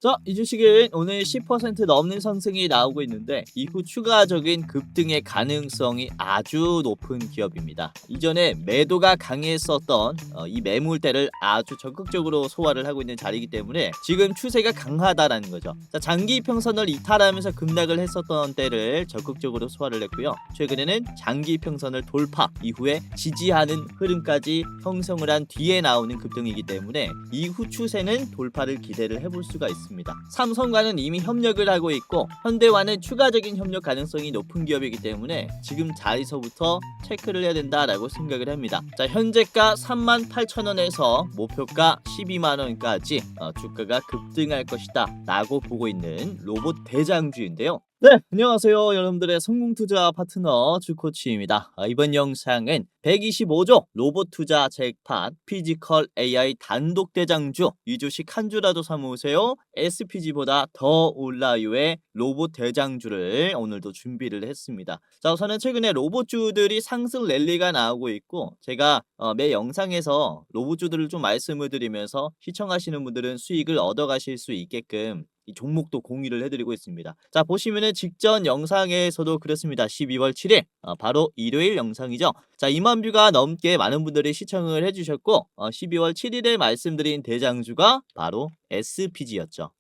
자, 이 주식은 오늘 10% 넘는 상승이 나오고 있는데 이후 추가적인 급등의 가능성이 아주 높은 기업입니다. 이전에 매도가 강했었던 이 매물대를 아주 적극적으로 소화를 하고 있는 자리이기 때문에 지금 추세가 강하다라는 거죠. 자, 장기 평선을 이탈하면서 급락을 했었던 때를 적극적으로 소화를 했고요. 최근에는 장기 평선을 돌파 이후에 지지하는 흐름까지 형성을 한 뒤에 나오는 급등이기 때문에 이후 추세는 돌파를 기대를 해볼 수가 있습니다. 삼성과는 이미 협력을 하고 있고 현대와는 추가적인 협력 가능성이 높은 기업이기 때문에 지금 자리서부터 체크를 해야 된다라고 생각을 합니다. 자, 현재가 38,000원에서 목표가 12만원까지 주가가 급등할 것이다 라고 보고 있는 로봇 대장주인데요. 네, 안녕하세요. 여러분들의 성공투자 파트너 주코치입니다. 이번 영상은 125조 로봇 투자 잭팟 피지컬 AI 단독 대장주 이 주식 한 주라도 사모으세요. SPG보다 더 올라요의 로봇 대장주를 오늘도 준비를 했습니다. 자, 우선은 최근에 로봇주들이 상승 랠리가 나오고 있고 제가 매 영상에서 로봇주들을 좀 말씀을 드리면서 시청하시는 분들은 수익을 얻어가실 수 있게끔 이 종목도 공유를 해드리고 있습니다. 자, 보시면은 직전 영상에서도 그렇습니다. 12월 7일 바로 일요일 영상이죠. 자, 2만 뷰가 넘게 많은 분들이 시청을 해주셨고 12월 7일에 말씀드린 대장주가 바로 SPG였죠.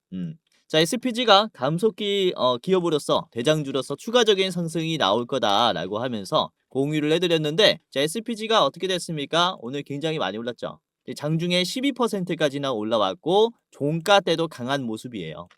자, SPG가 감속기 기업으로서 대장주로서 추가적인 상승이 나올 거다라고 하면서 공유를 해드렸는데 자, SPG가 어떻게 됐습니까? 오늘 굉장히 많이 올랐죠. 장중에 12%까지나 올라왔고 종가 때도 강한 모습이에요.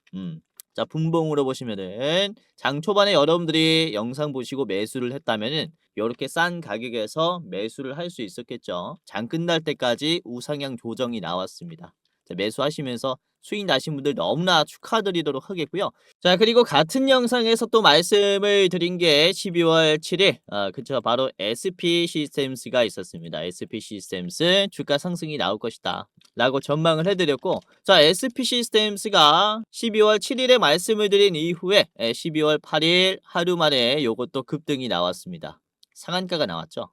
자, 분봉으로 보시면은 장 초반에 여러분들이 영상 보시고 매수를 했다면은 이렇게 싼 가격에서 매수를 할 수 있었겠죠. 장 끝날 때까지 우상향 조정이 나왔습니다. 자, 매수하시면서 수익 나신 분들 너무나 축하드리도록 하겠고요. 자, 그리고 같은 영상에서 또 말씀을 드린 게 12월 7일 그쵸, 바로 SP 시스템스가 있었습니다. SP 시스템스 주가 상승이 나올 것이다 라고 전망을 해드렸고 자, SP 시스템스가 12월 7일에 말씀을 드린 이후에 12월 8일 하루 만에 요것도 급등이 나왔습니다. 상한가가 나왔죠.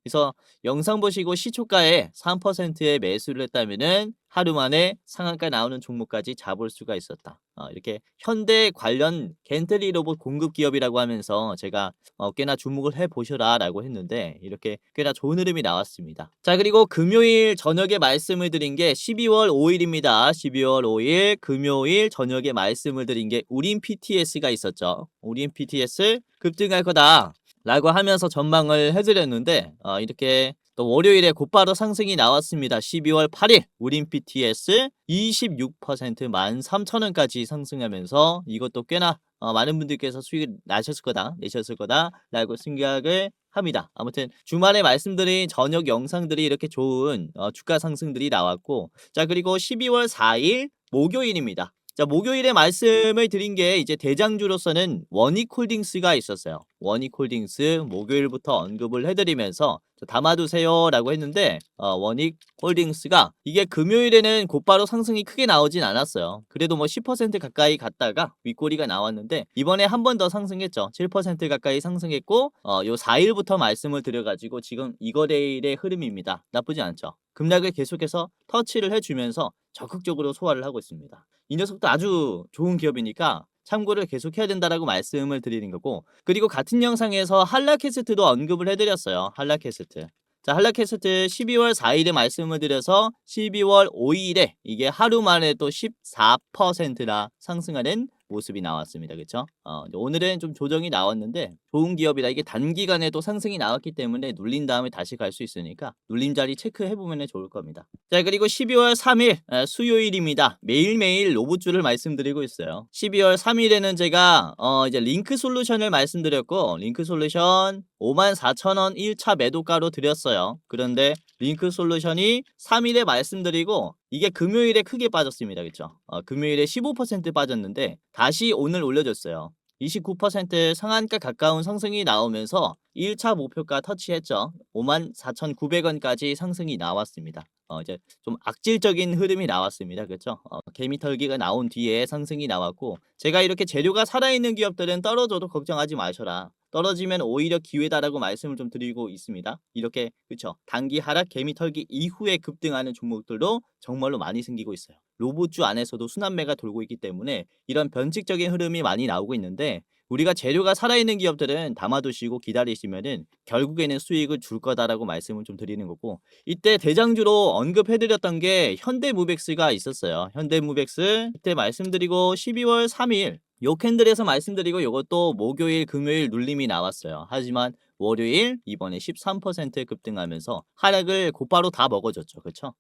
그래서 영상 보시고 시초가에 3%의 매수를 했다면은 하루 만에 상한가 나오는 종목까지 잡을 수가 있었다. 이렇게 현대 관련 겐틀리 로봇 공급 기업이라고 하면서 제가 꽤나 주목을 해보셔라 라고 했는데 이렇게 꽤나 좋은 흐름이 나왔습니다. 자, 그리고 금요일 저녁에 말씀을 드린 게 12월 5일입니다. 12월 5일 금요일 저녁에 말씀을 드린 게 우린 PTS가 있었죠. 우린 PTS 급등할 거다 라고 하면서 전망을 해드렸는데 이렇게 또 월요일에 곧바로 상승이 나왔습니다. 12월 8일 우린 PTS 26% 13,000원까지 상승하면서 이것도 꽤나 많은 분들께서 수익을 내셨을 거다 라고 생각을 합니다. 아무튼 주말에 말씀드린 저녁 영상들이 이렇게 좋은 주가 상승들이 나왔고 자, 그리고 12월 4일 목요일입니다. 자, 목요일에 말씀을 드린 게 이제 대장주로서는 원익홀딩스가 있었어요. 원익홀딩스 목요일부터 언급을 해드리면서 담아두세요 라고 했는데 원익홀딩스가 이게 금요일에는 곧바로 상승이 크게 나오진 않았어요. 그래도 뭐 10% 가까이 갔다가 윗꼬리가 나왔는데 이번에 한 번 더 상승했죠. 7% 가까이 상승했고 요 4일부터 말씀을 드려가지고 지금 이거래일의 흐름입니다. 나쁘지 않죠. 급락을 계속해서 터치를 해주면서 적극적으로 소화를 하고 있습니다. 이 녀석도 아주 좋은 기업이니까 참고를 계속 해야 된다라고 말씀을 드리는 거고 그리고 같은 영상에서 한라캐스트도 언급을 해드렸어요. 한라캐스트. 자, 한라캐스트 12월 4일에 말씀을 드려서 12월 5일에 이게 하루 만에 또 14%나 상승하는 모습이 나왔습니다. 그쵸? 오늘은 좀 조정이 나왔는데 좋은 기업이라 이게 단기간에 또 상승이 나왔기 때문에 눌린 다음에 다시 갈 수 있으니까 눌림 자리 체크해보면 좋을 겁니다. 자, 그리고 12월 3일 수요일입니다. 매일매일 로봇주를 말씀드리고 있어요. 12월 3일에는 제가 이제 링크 솔루션을 말씀드렸고 링크 솔루션 54,000원 1차 매도가로 드렸어요. 그런데 링크 솔루션이 3일에 말씀드리고 이게 금요일에 크게 빠졌습니다. 그쵸? 금요일에 15% 빠졌는데 다시 오늘 올려줬어요. 29% 상한가 가까운 상승이 나오면서 1차 목표가 터치했죠. 54,900원까지 상승이 나왔습니다. 이제 좀 악질적인 흐름이 나왔습니다. 그렇죠? 개미털기가 나온 뒤에 상승이 나왔고 제가 이렇게 재료가 살아있는 기업들은 떨어져도 걱정하지 마셔라. 떨어지면 오히려 기회다라고 말씀을 좀 드리고 있습니다. 이렇게 그렇죠? 단기 하락 개미털기 이후에 급등하는 종목들도 정말로 많이 생기고 있어요. 로봇주 안에서도 순환매가 돌고 있기 때문에 이런 변칙적인 흐름이 많이 나오고 있는데, 우리가 재료가 살아있는 기업들은 담아두시고 기다리시면은 결국에는 수익을 줄 거다라고 말씀을 좀 드리는 거고, 이때 대장주로 언급해드렸던 게 현대무벡스가 있었어요. 현대무벡스 그때 말씀드리고 12월 3일 요 캔들에서 말씀드리고, 요것도 목요일 금요일 눌림이 나왔어요. 하지만 월요일 이번에 13% 급등하면서 하락을 곧바로 다 먹어줬죠. 그쵸?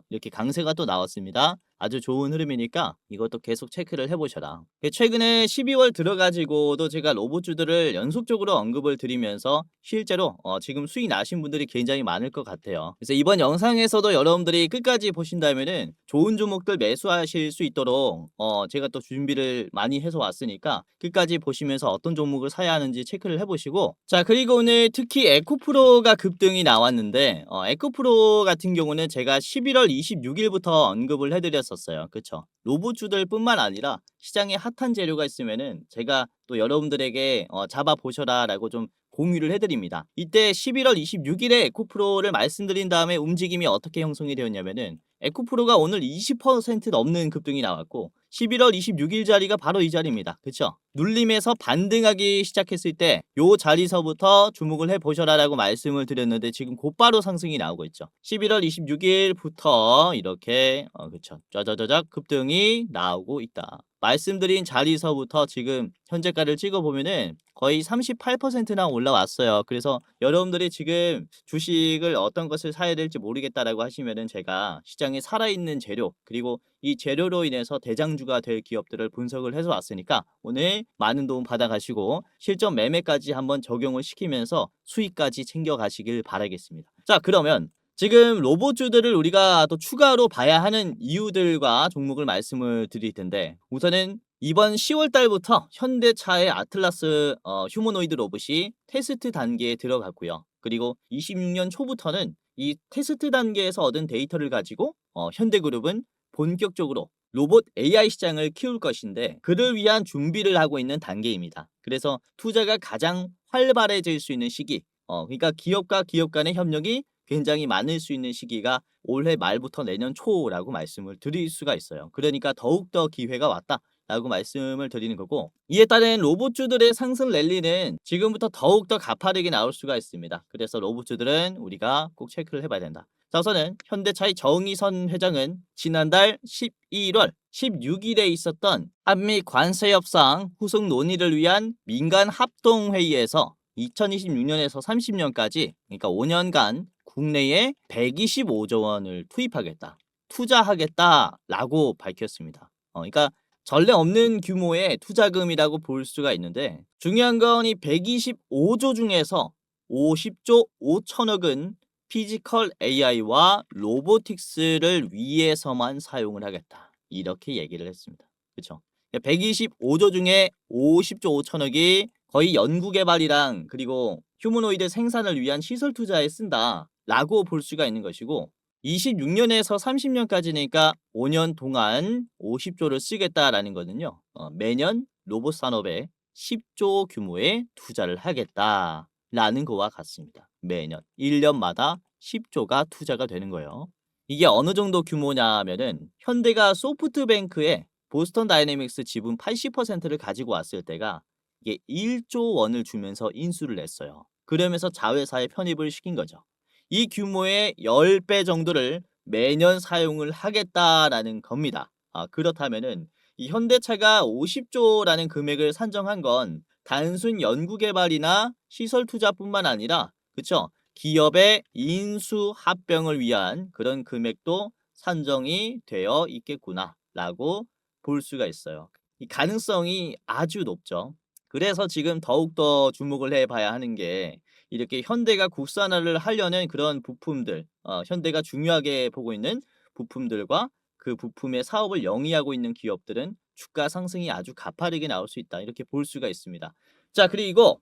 이렇게 강세가 또 나왔습니다. 아주 좋은 흐름이니까 이것도 계속 체크를 해보셔라. 최근에 12월 들어가지고도 제가 로봇주들을 연속적으로 언급을 드리면서 실제로 지금 수익 나신 분들이 굉장히 많을 것 같아요. 그래서 이번 영상에서도 여러분들이 끝까지 보신다면은 좋은 종목들 매수하실 수 있도록 제가 또 준비를 많이 해서 왔으니까 끝까지 보시면서 어떤 종목을 사야 하는지 체크를 해보시고, 자, 그리고 오늘 특히 에코프로가 급등이 나왔는데, 에코프로 같은 경우는 제가 11월 26일부터 언급을 해드렸었어요. 그쵸? 로봇주들 뿐만 아니라 시장에 핫한 재료가 있으면은 제가 또 여러분들에게 잡아보셔라 라고 좀 공유를 해드립니다. 이때 11월 26일에 에코프로를 말씀드린 다음에 움직임이 어떻게 형성이 되었냐면은, 에코프로가 오늘 20% 넘는 급등이 나왔고 11월 26일 자리가 바로 이 자리입니다. 그쵸? 눌림에서 반등하기 시작했을 때 요 자리서부터 주목을 해보셔라 라고 말씀을 드렸는데, 지금 곧바로 상승이 나오고 있죠. 11월 26일부터 이렇게 그쵸, 짜자자작 급등이 나오고 있다. 말씀드린 자리서부터 지금 현재가를 찍어보면은 거의 38%나 올라왔어요. 그래서 여러분들이 지금 주식을 어떤 것을 사야 될지 모르겠다라고 하시면은 제가 시장에 살아있는 재료, 그리고 이 재료로 인해서 대장주가 될 기업들을 분석을 해서 왔으니까 오늘 많은 도움 받아가시고 실전 매매까지 한번 적용을 시키면서 수익까지 챙겨가시길 바라겠습니다. 자, 그러면 지금 로봇주들을 우리가 또 추가로 봐야 하는 이유들과 종목을 말씀을 드릴 텐데, 우선은 이번 10월 달부터 현대차의 아틀라스 휴머노이드 로봇이 테스트 단계에 들어갔고요. 그리고 26년 초부터는 이 테스트 단계에서 얻은 데이터를 가지고 현대그룹은 본격적으로 로봇 AI 시장을 키울 것인데, 그를 위한 준비를 하고 있는 단계입니다. 그래서 투자가 가장 활발해질 수 있는 시기, 그러니까 기업과 기업 간의 협력이 굉장히 많을 수 있는 시기가 올해 말부터 내년 초라고 말씀을 드릴 수가 있어요. 그러니까 더욱더 기회가 왔다 라고 말씀을 드리는 거고, 이에 따른 로봇주들의 상승 랠리는 지금부터 더욱더 가파르게 나올 수가 있습니다. 그래서 로봇주들은 우리가 꼭 체크를 해봐야 된다. 자, 우선은 현대차의 정의선 회장은 지난달 11월 16일에 있었던 한미 관세 협상 후속 논의를 위한 민간 합동회의에서 2026년에서 30년까지, 그러니까 5년간 국내에 125조 원을 투입하겠다, 투자하겠다라고 밝혔습니다. 그러니까 전례 없는 규모의 투자금이라고 볼 수가 있는데, 중요한 건 이 125조 중에서 50조 5천억은 피지컬 AI와 로보틱스를 위해서만 사용을 하겠다, 이렇게 얘기를 했습니다. 그렇죠? 125조 중에 50조 5천억이 거의 연구개발이랑 그리고 휴머노이드 생산을 위한 시설 투자에 쓴다 라고 볼 수가 있는 것이고, 26년에서 30년까지니까 5년 동안 50조를 쓰겠다라는 거는요, 매년 로봇 산업에 10조 규모의 투자를 하겠다라는 거와 같습니다. 매년 1년마다 10조가 투자가 되는 거예요. 이게 어느 정도 규모냐 하면은, 현대가 소프트뱅크에 보스턴 다이내믹스 지분 80%를 가지고 왔을 때가 이게 1조 원을 주면서 인수를 냈어요. 그러면서 자회사에 편입을 시킨 거죠. 이 규모의 10배 정도를 매년 사용을 하겠다라는 겁니다. 그렇다면은 이 현대차가 50조라는 금액을 산정한 건 단순 연구개발이나 시설 투자뿐만 아니라, 그쵸, 기업의 인수 합병을 위한 그런 금액도 산정이 되어 있겠구나 라고 볼 수가 있어요. 이 가능성이 아주 높죠. 그래서 지금 더욱더 주목을 해봐야 하는 게, 이렇게 현대가 국산화를 하려는 그런 부품들, 현대가 중요하게 보고 있는 부품들과 그 부품의 사업을 영위하고 있는 기업들은 주가 상승이 아주 가파르게 나올 수 있다, 이렇게 볼 수가 있습니다. 자, 그리고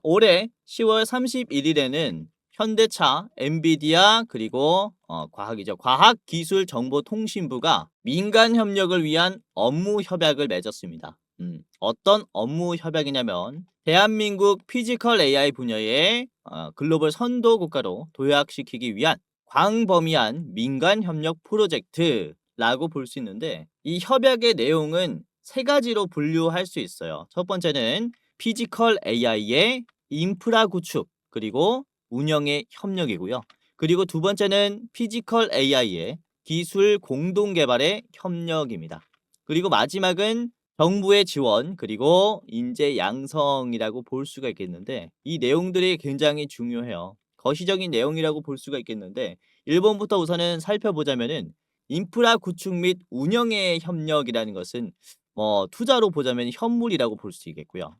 올해 10월 31일에는 현대차, 엔비디아, 그리고 과학이죠, 과학기술정보통신부가 민간 협력을 위한 업무 협약을 맺었습니다. 어떤 업무 협약이냐면, 대한민국 피지컬 AI 분야의 글로벌 선도 국가로 도약시키기 위한 광범위한 민간 협력 프로젝트라는 라고 볼 수 있는데 이 협약의 내용은 세 가지로 분류할 수 있어요. 첫 번째는 피지컬 AI의 인프라 구축 그리고 운영의 협력이고요. 그리고 두 번째는 피지컬 AI의 기술 공동 개발의 협력입니다. 그리고 마지막은 정부의 지원 그리고 인재 양성이라고 볼 수가 있겠는데 이 내용들이 굉장히 중요해요. 거시적인 내용이라고 볼 수가 있겠는데 1번부터 우선은 살펴보자면은 인프라 구축 및 운영의 협력이라는 것은 투자로 보자면 현물이라고 볼 수 있겠고요.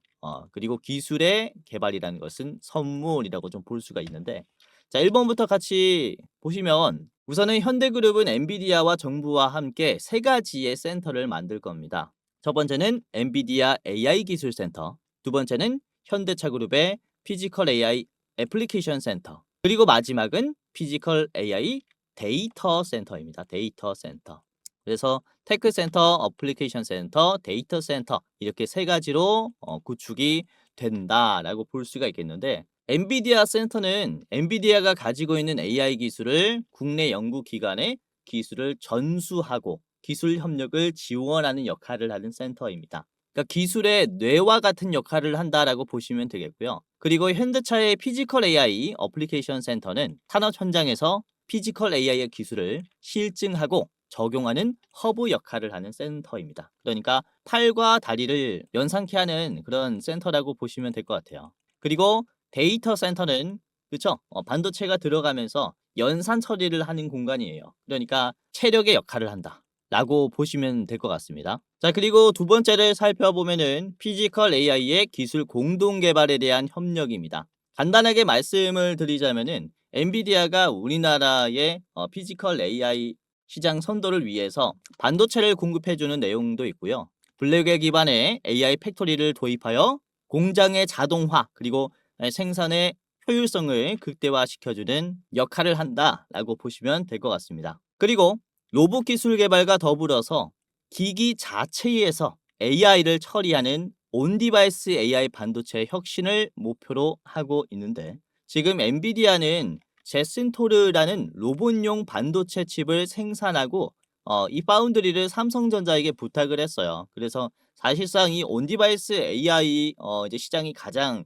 그리고 기술의 개발이라는 것은 선물이라고 좀 볼 수가 있는데 자 1번부터 같이 보시면 우선은 현대그룹은 엔비디아와 정부와 함께 세 가지의 센터를 만들 겁니다. 첫 번째는 엔비디아 AI 기술 센터, 두 번째는 현대차그룹의 피지컬 AI 애플리케이션 센터, 그리고 마지막은 피지컬 AI 데이터 센터입니다. 데이터 센터. 그래서 테크 센터, 어플리케이션 센터, 데이터 센터 이렇게 세 가지로 구축이 된다라고 볼 수가 있겠는데 엔비디아 센터는 엔비디아가 가지고 있는 AI 기술을 국내 연구기관에 기술을 전수하고 기술 협력을 지원하는 역할을 하는 센터입니다. 그러니까 기술의 뇌와 같은 역할을 한다라고 보시면 되겠고요. 그리고 현대차의 피지컬 AI 어플리케이션 센터는 산업 현장에서 피지컬 AI의 기술을 실증하고 적용하는 허브 역할을 하는 센터입니다. 그러니까 팔과 다리를 연상케 하는 그런 센터라고 보시면 될 것 같아요. 그리고 데이터 센터는 그렇죠? 반도체가 들어가면서 연산 처리를 하는 공간이에요. 그러니까 체력의 역할을 한다. 라고 보시면 될 것 같습니다. 자, 그리고 두 번째를 살펴보면은 피지컬 AI의 기술 공동 개발에 대한 협력입니다. 간단하게 말씀을 드리자면은 엔비디아가 우리나라의 피지컬 AI 시장 선도를 위해서 반도체를 공급해주는 내용도 있고요. 블랙웨어 기반의 AI 팩토리를 도입하여 공장의 자동화 그리고 생산의 효율성을 극대화시켜주는 역할을 한다라고 보시면 될 것 같습니다. 그리고 로봇 기술 개발과 더불어서 기기 자체에서 AI를 처리하는 온디바이스 AI 반도체 혁신을 목표로 하고 있는데 지금 엔비디아는 제슨토르라는 로봇용 반도체 칩을 생산하고 이 파운드리를 삼성전자에게 부탁을 했어요. 그래서 사실상 이 온디바이스 AI 이제 시장이 가장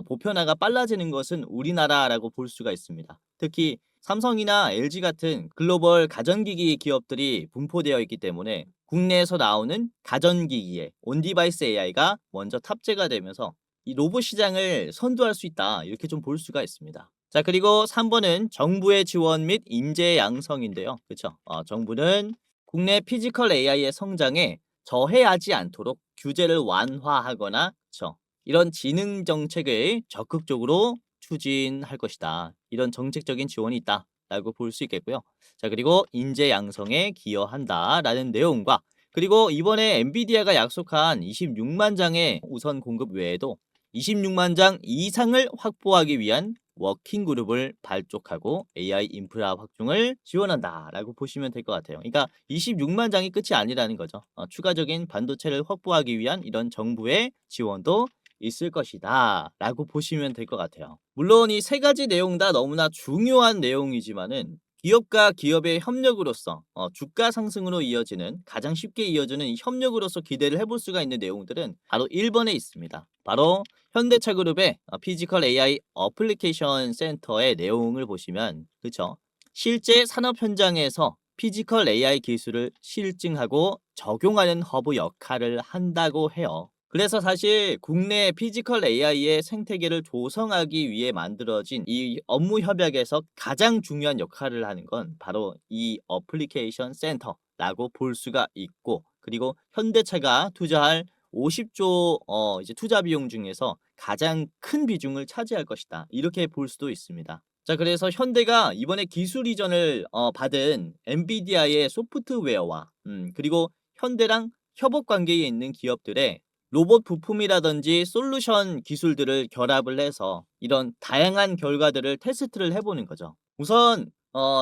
보편화가 빨라지는 것은 우리나라라고 볼 수가 있습니다. 특히 삼성이나 LG 같은 글로벌 가전기기 기업들이 분포되어 있기 때문에 국내에서 나오는 가전기기에 온디바이스 AI가 먼저 탑재가 되면서 이 로봇 시장을 선도할 수 있다. 이렇게 좀 볼 수가 있습니다. 자, 그리고 3번은 정부의 지원 및 인재 양성인데요. 그렇죠? 정부는 국내 피지컬 AI의 성장에 저해하지 않도록 규제를 완화하거나 그렇죠? 이런 지능 정책을 적극적으로 추진할 것이다. 이런 정책적인 지원이 있다라고 볼 수 있겠고요. 자, 그리고 인재 양성에 기여한다라는 내용과 그리고 이번에 엔비디아가 약속한 26만 장의 우선 공급 외에도 26만 장 이상을 확보하기 위한 워킹 그룹을 발족하고 AI 인프라 확충을 지원한다라고 보시면 될 것 같아요. 그러니까 26만 장이 끝이 아니라는 거죠. 추가적인 반도체를 확보하기 위한 이런 정부의 지원도 있을 것이다 라고 보시면 될 것 같아요. 물론 이 세 가지 내용 다 너무나 중요한 내용이지만은 기업과 기업의 협력으로서 주가 상승으로 이어지는 가장 쉽게 이어지는 이 협력으로서 기대를 해볼 수가 있는 내용들은 바로 1번에 있습니다. 바로 현대차그룹의 피지컬 AI 어플리케이션 센터의 내용을 보시면 그렇죠? 실제 산업 현장에서 피지컬 AI 기술을 실증하고 적용하는 허브 역할을 한다고 해요. 그래서 사실 국내 피지컬 AI의 생태계를 조성하기 위해 만들어진 이 업무 협약에서 가장 중요한 역할을 하는 건 바로 이 어플리케이션 센터라고 볼 수가 있고 그리고 현대차가 투자할 50조 이제 투자 비용 중에서 가장 큰 비중을 차지할 것이다. 이렇게 볼 수도 있습니다. 자, 그래서 현대가 이번에 기술 이전을 받은 엔비디아의 소프트웨어와 그리고 현대랑 협업 관계에 있는 기업들의 로봇 부품이라든지 솔루션 기술들을 결합을 해서 이런 다양한 결과들을 테스트를 해보는 거죠. 우선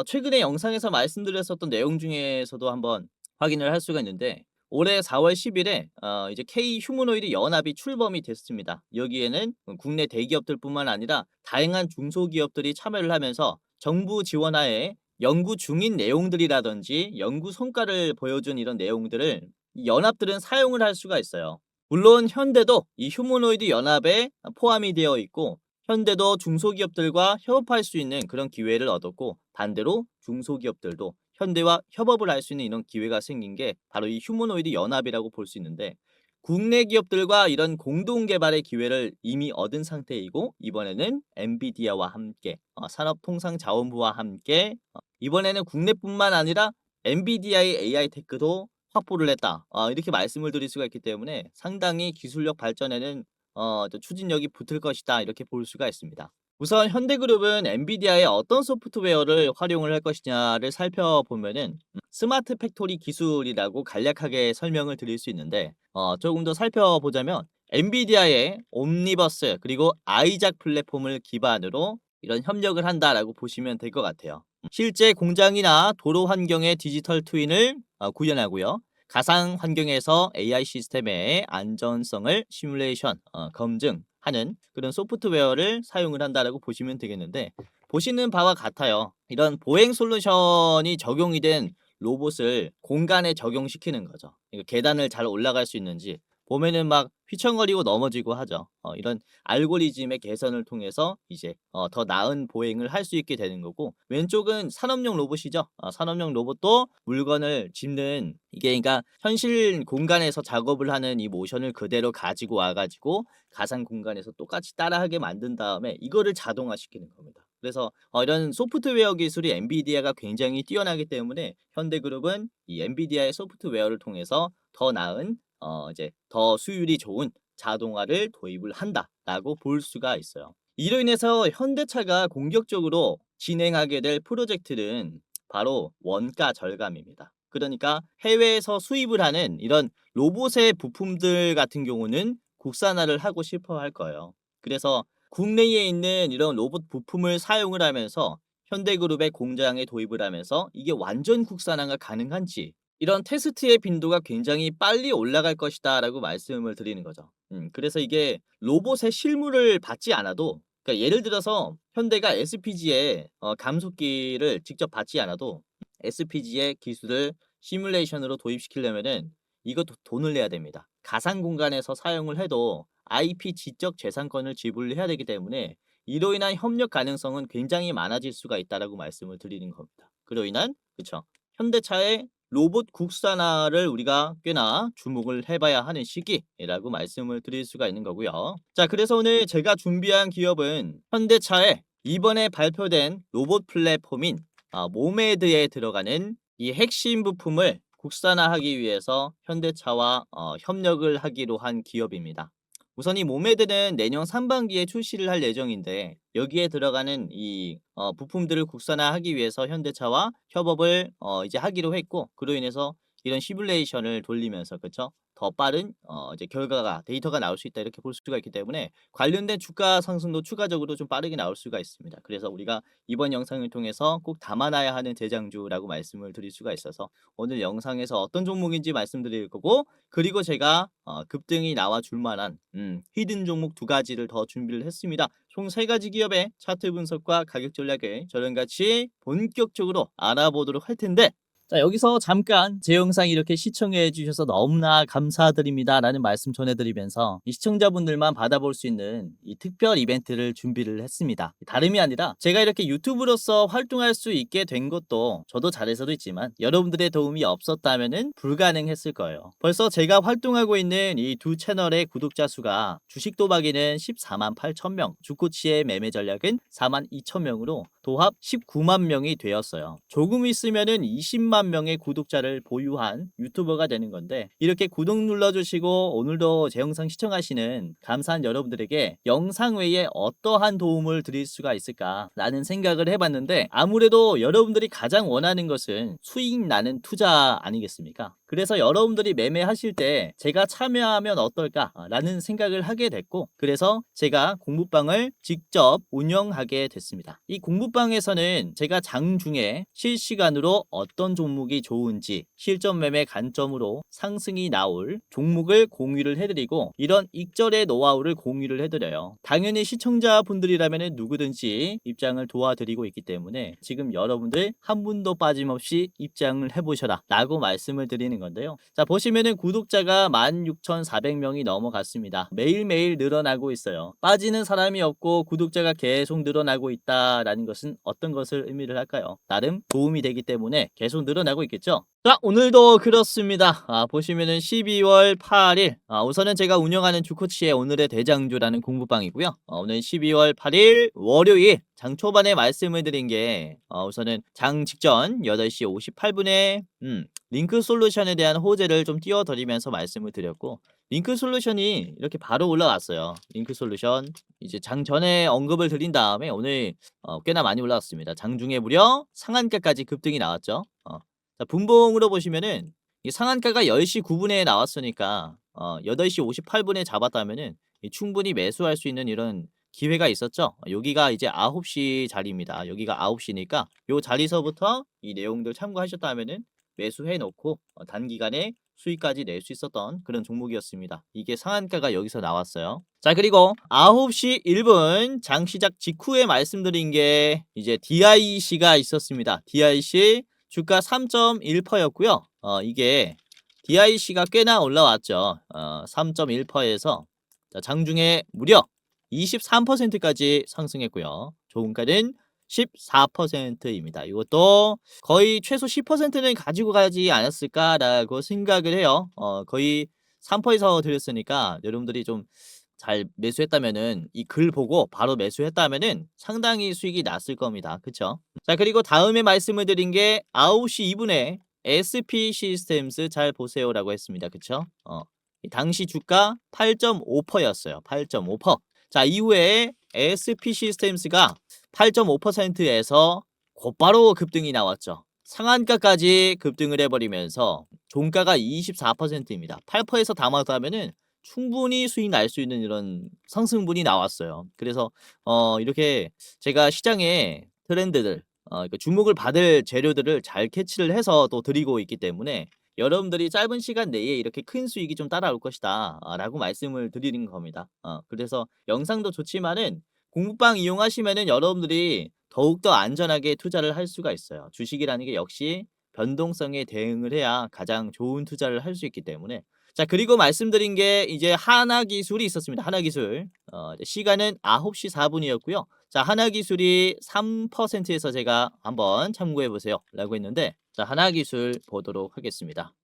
최근에 영상에서 말씀드렸었던 내용 중에서도 한번 확인을 할 수가 있는데 올해 4월 10일에 이제 K 휴머노이드 연합이 출범이 됐습니다. 여기에는 국내 대기업들뿐만 아니라 다양한 중소기업들이 참여를 하면서 정부 지원하에 연구 중인 내용들이라든지 연구 성과를 보여준 이런 내용들을 이 연합들은 사용을 할 수가 있어요. 물론 현대도 이 휴머노이드 연합에 포함이 되어 있고 현대도 중소기업들과 협업할 수 있는 그런 기회를 얻었고 반대로 중소기업들도 현대와 협업을 할 수 있는 이런 기회가 생긴 게 바로 이 휴머노이드 연합이라고 볼 수 있는데 국내 기업들과 이런 공동 개발의 기회를 이미 얻은 상태이고 이번에는 엔비디아와 함께 산업통상자원부와 함께 이번에는 국내뿐만 아니라 엔비디아의 AI 테크도 확보를 했다. 이렇게 말씀을 드릴 수가 있기 때문에 상당히 기술력 발전에는 또 추진력이 붙을 것이다. 이렇게 볼 수가 있습니다. 우선 현대그룹은 엔비디아의 어떤 소프트웨어를 활용을 할 것이냐를 살펴보면은 스마트 팩토리 기술이라고 간략하게 설명을 드릴 수 있는데 조금 더 살펴보자면 엔비디아의 옴니버스 그리고 아이작 플랫폼을 기반으로 이런 협력을 한다라고 보시면 될 것 같아요. 실제 공장이나 도로 환경의 디지털 트윈을 구현하고요. 가상 환경에서 AI 시스템의 안전성을 시뮬레이션, 검증하는 그런 소프트웨어를 사용을 한다라고 보시면 되겠는데 보시는 바와 같아요. 이런 보행 솔루션이 적용이 된 로봇을 공간에 적용시키는 거죠. 계단을 잘 올라갈 수 있는지 보면은 막 휘청거리고 넘어지고 하죠. 이런 알고리즘의 개선을 통해서 이제 더 나은 보행을 할 수 있게 되는 거고 왼쪽은 산업용 로봇이죠. 산업용 로봇도 물건을 짚는 이게 그러니까 현실 공간에서 작업을 하는 이 모션을 그대로 가지고 와가지고 가상 공간에서 똑같이 따라하게 만든 다음에 이거를 자동화시키는 겁니다. 그래서 이런 소프트웨어 기술이 엔비디아가 굉장히 뛰어나기 때문에 현대그룹은 이 엔비디아의 소프트웨어를 통해서 더 나은 이제 더 수율이 좋은 자동화를 도입을 한다라고 볼 수가 있어요. 이로 인해서 현대차가 공격적으로 진행하게 될 프로젝트는 바로 원가 절감입니다. 그러니까 해외에서 수입을 하는 이런 로봇의 부품들 같은 경우는 국산화를 하고 싶어 할 거예요. 그래서 국내에 있는 이런 로봇 부품을 사용을 하면서 현대그룹의 공장에 도입을 하면서 이게 완전 국산화가 가능한지 이런 테스트의 빈도가 굉장히 빨리 올라갈 것이다 라고 말씀을 드리는 거죠. 그래서 이게 로봇의 실물을 받지 않아도 그러니까 예를 들어서 현대가 SPG의 감속기를 직접 받지 않아도 SPG의 기술을 시뮬레이션으로 도입시키려면은 이것도 돈을 내야 됩니다. 가상 공간에서 사용을 해도 IP 지적 재산권을 지불해야 되기 때문에 이로 인한 협력 가능성은 굉장히 많아질 수가 있다라고 말씀을 드리는 겁니다. 그로 인한 그쵸 현대차의 로봇 국산화를 우리가 꽤나 주목을 해봐야 하는 시기라고 말씀을 드릴 수가 있는 거고요. 자, 그래서 오늘 제가 준비한 기업은 현대차의 이번에 발표된 로봇 플랫폼인 모메드에 들어가는 이 핵심 부품을 국산화하기 위해서 현대차와 협력을 하기로 한 기업입니다. 우선 이 모메드는 내년 상반기에 출시를 할 예정인데 여기에 들어가는 이 부품들을 국산화하기 위해서 현대차와 협업을 이제 하기로 했고 그로 인해서 이런 시뮬레이션을 돌리면서 그쵸? 더 빠른 이제 결과가 데이터가 나올 수 있다 이렇게 볼 수가 있기 때문에 관련된 주가 상승도 추가적으로 좀 빠르게 나올 수가 있습니다. 그래서 우리가 이번 영상을 통해서 꼭 담아놔야 하는 대장주라고 말씀을 드릴 수가 있어서 오늘 영상에서 어떤 종목인지 말씀드릴 거고 그리고 제가 급등이 나와 줄 만한 히든 종목 2가지를 더 준비를 했습니다. 총 3가지 기업의 차트 분석과 가격 전략을 저랑 같이 본격적으로 알아보도록 할 텐데 자, 여기서 잠깐 제 영상 이렇게 시청해 주셔서 너무나 감사드립니다 라는 말씀 전해드리면서 이 시청자분들만 받아볼 수 있는 이 특별 이벤트를 준비를 했습니다. 다름이 아니라 제가 이렇게 유튜브로서 활동할 수 있게 된 것도 저도 잘해서도 있지만 여러분들의 도움이 없었다면 불가능했을 거예요. 벌써 제가 활동하고 있는 이 두 채널의 구독자 수가 주식 도박이는 14만 8천 명, 주코치의 매매 전략은 4만 2천 명으로 도합 19만 명이 되었어요. 조금 있으면은 20만 명의 구독자를 보유한 유튜버가 되는 건데 이렇게 구독 눌러주시고 오늘도 제 영상 시청하시는 감사한 여러분들에게 영상 외에 어떠한 도움을 드릴 수가 있을까라는 생각을 해봤는데 아무래도 여러분들이 가장 원하는 것은 수익 나는 투자 아니겠습니까? 그래서 여러분들이 매매하실 때 제가 참여하면 어떨까라는 생각을 하게 됐고, 그래서 제가 공부방을 직접 운영하게 됐습니다. 이 공부방에서는 제가 장중에 실시간으로 어떤 종목이 좋은지 실전 매매 관점으로 상승이 나올 종목을 공유를 해드리고, 이런 익절의 노하우를 공유를 해드려요. 당연히 시청자분들이라면 누구든지 입장을 도와드리고 있기 때문에 지금 여러분들 한 분도 빠짐없이 입장을 해보셔라 라고 말씀을 드리는 건데요. 자, 보시면은 구독자가 16,400명이 넘어갔습니다. 매일매일 늘어나고 있어요. 빠지는 사람이 없고 구독자가 계속 늘어나고 있다라는 것은 어떤 것을 의미를 할까요? 나름 도움이 되기 때문에 계속 늘어나고 있겠죠. 자, 오늘도 그렇습니다. 보시면은 12월 8일, 우선은 제가 운영하는 주코치의 오늘의 대장주라는 공부방이고요. 오늘 12월 8일 월요일 장 초반에 말씀을 드린 게, 우선은 장 직전 8시 58분에 링크 솔루션에 대한 호재를 좀 띄워드리면서 말씀을 드렸고, 링크 솔루션이 이렇게 바로 올라왔어요. 링크 솔루션 이제 장 전에 언급을 드린 다음에 오늘 꽤나 많이 올라왔습니다. 장중에 무려 상한가까지 급등이 나왔죠. 자, 분봉으로 보시면은 이 상한가가 10시 9분에 나왔으니까 8시 58분에 잡았다면은 충분히 매수할 수 있는 이런 기회가 있었죠. 여기가 이제 9시 자리입니다. 여기가 9시니까 요 자리서부터 이 내용들 참고하셨다면은 매수해 놓고 단기간에 수익까지 낼 수 있었던 그런 종목이었습니다. 이게 상한가가 여기서 나왔어요. 자, 그리고 9시 1분 장 시작 직후에 말씀드린 게 이제 DIC가 있었습니다. DIC 주가 3.1%였고요. 이게 DIC가 꽤나 올라왔죠. 3.1%에서 장중에 무려 23%까지 상승했고요. 종가는 14%입니다. 이것도 거의 최소 10%는 가지고 가지 않았을까라고 생각을 해요. 거의 3%에서 드렸으니까 여러분들이 좀 잘 매수했다면은, 이 글 보고 바로 매수했다면은 상당히 수익이 났을 겁니다. 그쵸? 자, 그리고 다음에 말씀을 드린 게 9시 2분에 SP 시스템스 잘 보세요라고 했습니다. 그쵸? 당시 주가 8.5%였어요. 8.5%. 자, 이후에 SP 시스템스가 8.5%에서 곧바로 급등이 나왔죠. 상한가까지 급등을 해버리면서 종가가 24%입니다. 8%에서 담았다면은 충분히 수익 날 수 있는 이런 상승분이 나왔어요. 그래서 이렇게 제가 시장의 트렌드들, 그러니까 주목을 받을 재료들을 잘 캐치를 해서 또 드리고 있기 때문에 여러분들이 짧은 시간 내에 이렇게 큰 수익이 좀 따라올 것이다 라고 말씀을 드리는 겁니다. 그래서 영상도 좋지만은 공부방 이용하시면은 여러분들이 더욱더 안전하게 투자를 할 수가 있어요. 주식이라는 게 역시 변동성에 대응을 해야 가장 좋은 투자를 할 수 있기 때문에. 자, 그리고 말씀드린 게 이제 하나기술이 있었습니다. 하나기술. 시간은 9시 4분이었고요. 자, 하나기술이 3%에서 제가 한번 참고해 보세요 라고 했는데, 자, 하나기술 보도록 하겠습니다.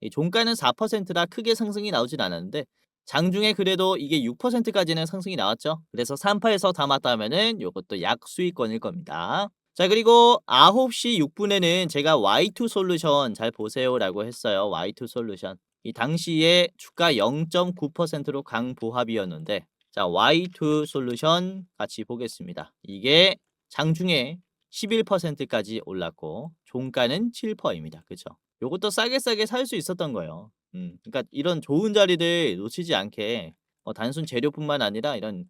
이 종가는 4%라 크게 상승이 나오진 않았는데 장중에 그래도 이게 6%까지는 상승이 나왔죠. 그래서 3파에서 담았다면은 요것도 약 수익권일 겁니다. 자, 그리고 9시 6분에는 제가 Y2 솔루션 잘 보세요라고 했어요. Y2 솔루션. 이 당시에 주가 0.9%로 강보합이었는데, 자, Y2 솔루션 같이 보겠습니다. 이게 장중에 11%까지 올랐고 종가는 7%입니다. 그쵸? 요것도 싸게 살 수 있었던 거예요. 그러니까 이런 좋은 자리들 놓치지 않게 단순 재료뿐만 아니라 이런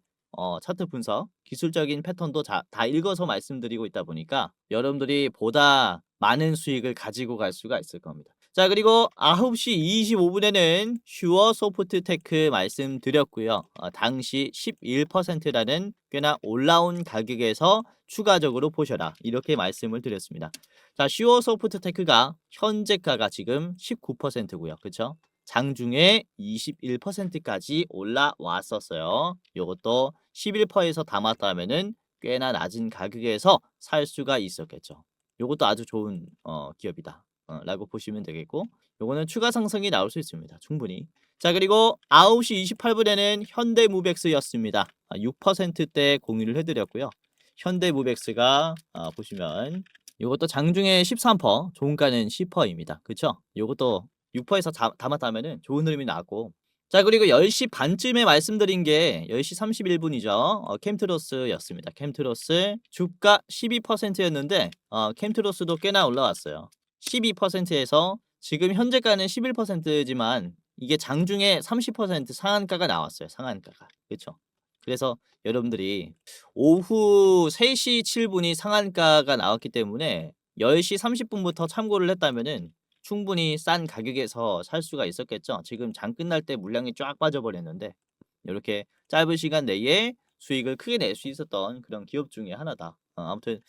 차트 분석, 기술적인 패턴도 다 읽어서 말씀드리고 있다 보니까 여러분들이 보다 많은 수익을 가지고 갈 수가 있을 겁니다. 자, 그리고 9시 25분에는 슈어 소프트테크 말씀드렸고요. 당시 11%라는 꽤나 올라온 가격에서 추가적으로 보셔라 이렇게 말씀을 드렸습니다. 자, 슈어 소프트테크가 현재가가 지금 19%고요. 그쵸? 장중에 21%까지 올라왔었어요. 요것도 11%에서 담았다면은 꽤나 낮은 가격에서 살 수가 있었겠죠. 요것도 아주 좋은 기업이다 라고 보시면 되겠고, 요거는 추가 상승이 나올 수 있습니다. 충분히. 자, 그리고 9시 28분에는 현대무벡스였습니다. 6%대 공유를 해드렸고요. 현대무벡스가 보시면 요것도 장중에 13%, 종가는 10%입니다. 그쵸? 요것도 6%에서 담았다면은 좋은 흐름이 나왔고, 자, 그리고 10시 반쯤에 말씀드린 게 10시 31분이죠. 캠트로스였습니다. 캠트로스 주가 12%였는데 캠트로스도 꽤나 올라왔어요. 12%에서 지금 현재가는 11%지만 이게 장중에 30% 상한가가 나왔어요. 상한가가. 그쵸? 그래서 여러분들이 오후 3시 7분이 상한가가 나왔기 때문에 10시 30분부터 참고를 했다면은 충분히 싼 가격에서 살 수가 있었겠죠. 지금 장 끝날 때 물량이 쫙 빠져버렸는데 요렇게 짧은 시간 내에 수익을 크게 낼 수 있었던 그런 기업 중에 하나다. 아무튼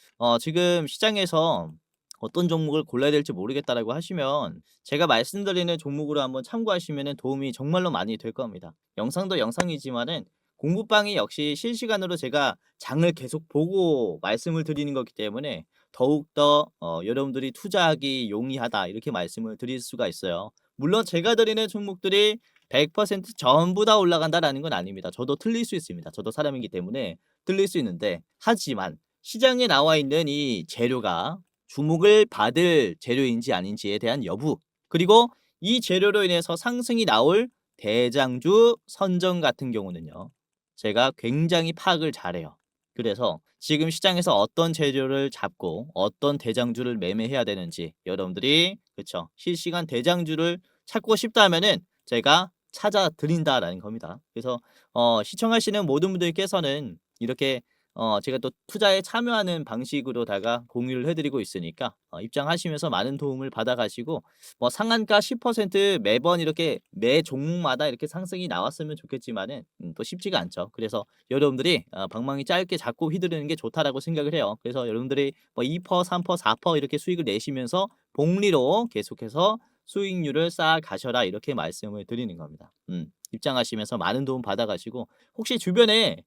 지금 시장에서 어떤 종목을 골라야 될지 모르겠다라고 하시면 제가 말씀드리는 종목으로 한번 참고하시면은 도움이 정말로 많이 될 겁니다. 영상도 영상이지만은 공부방이 역시 실시간으로 제가 장을 계속 보고 말씀을 드리는 거기 때문에 더욱더 여러분들이 투자하기 용이하다 이렇게 말씀을 드릴 수가 있어요. 물론 제가 드리는 종목들이 100% 전부 다 올라간다라는 건 아닙니다. 저도 틀릴 수 있습니다. 저도 사람이기 때문에 틀릴 수 있는데 하지만 시장에 나와 있는 이 재료가 주목을 받을 재료인지 아닌지에 대한 여부 그리고 이 재료로 인해서 상승이 나올 대장주 선정 같은 경우는요. 제가 굉장히 파악을 잘해요. 그래서 지금 시장에서 어떤 재료를 잡고 어떤 대장주를 매매해야 되는지 여러분들이 그쵸 실시간 대장주를 찾고 싶다면은 제가 찾아 드린다라는 겁니다. 그래서 시청하시는 모든 분들께서는 이렇게 제가 또 투자에 참여하는 방식으로다가 공유를 해드리고 있으니까 입장하시면서 많은 도움을 받아가시고 뭐 상한가 10% 매번 이렇게 매 종목마다 이렇게 상승이 나왔으면 좋겠지만은 또 쉽지가 않죠. 그래서 여러분들이 방망이 짧게 잡고 휘두르는 게 좋다라고 생각을 해요. 그래서 여러분들이 뭐 2%, 3%, 4% 이렇게 수익을 내시면서 복리로 계속해서 수익률을 쌓아 가셔라 이렇게 말씀을 드리는 겁니다. 입장하시면서 많은 도움 받아가시고 혹시 주변에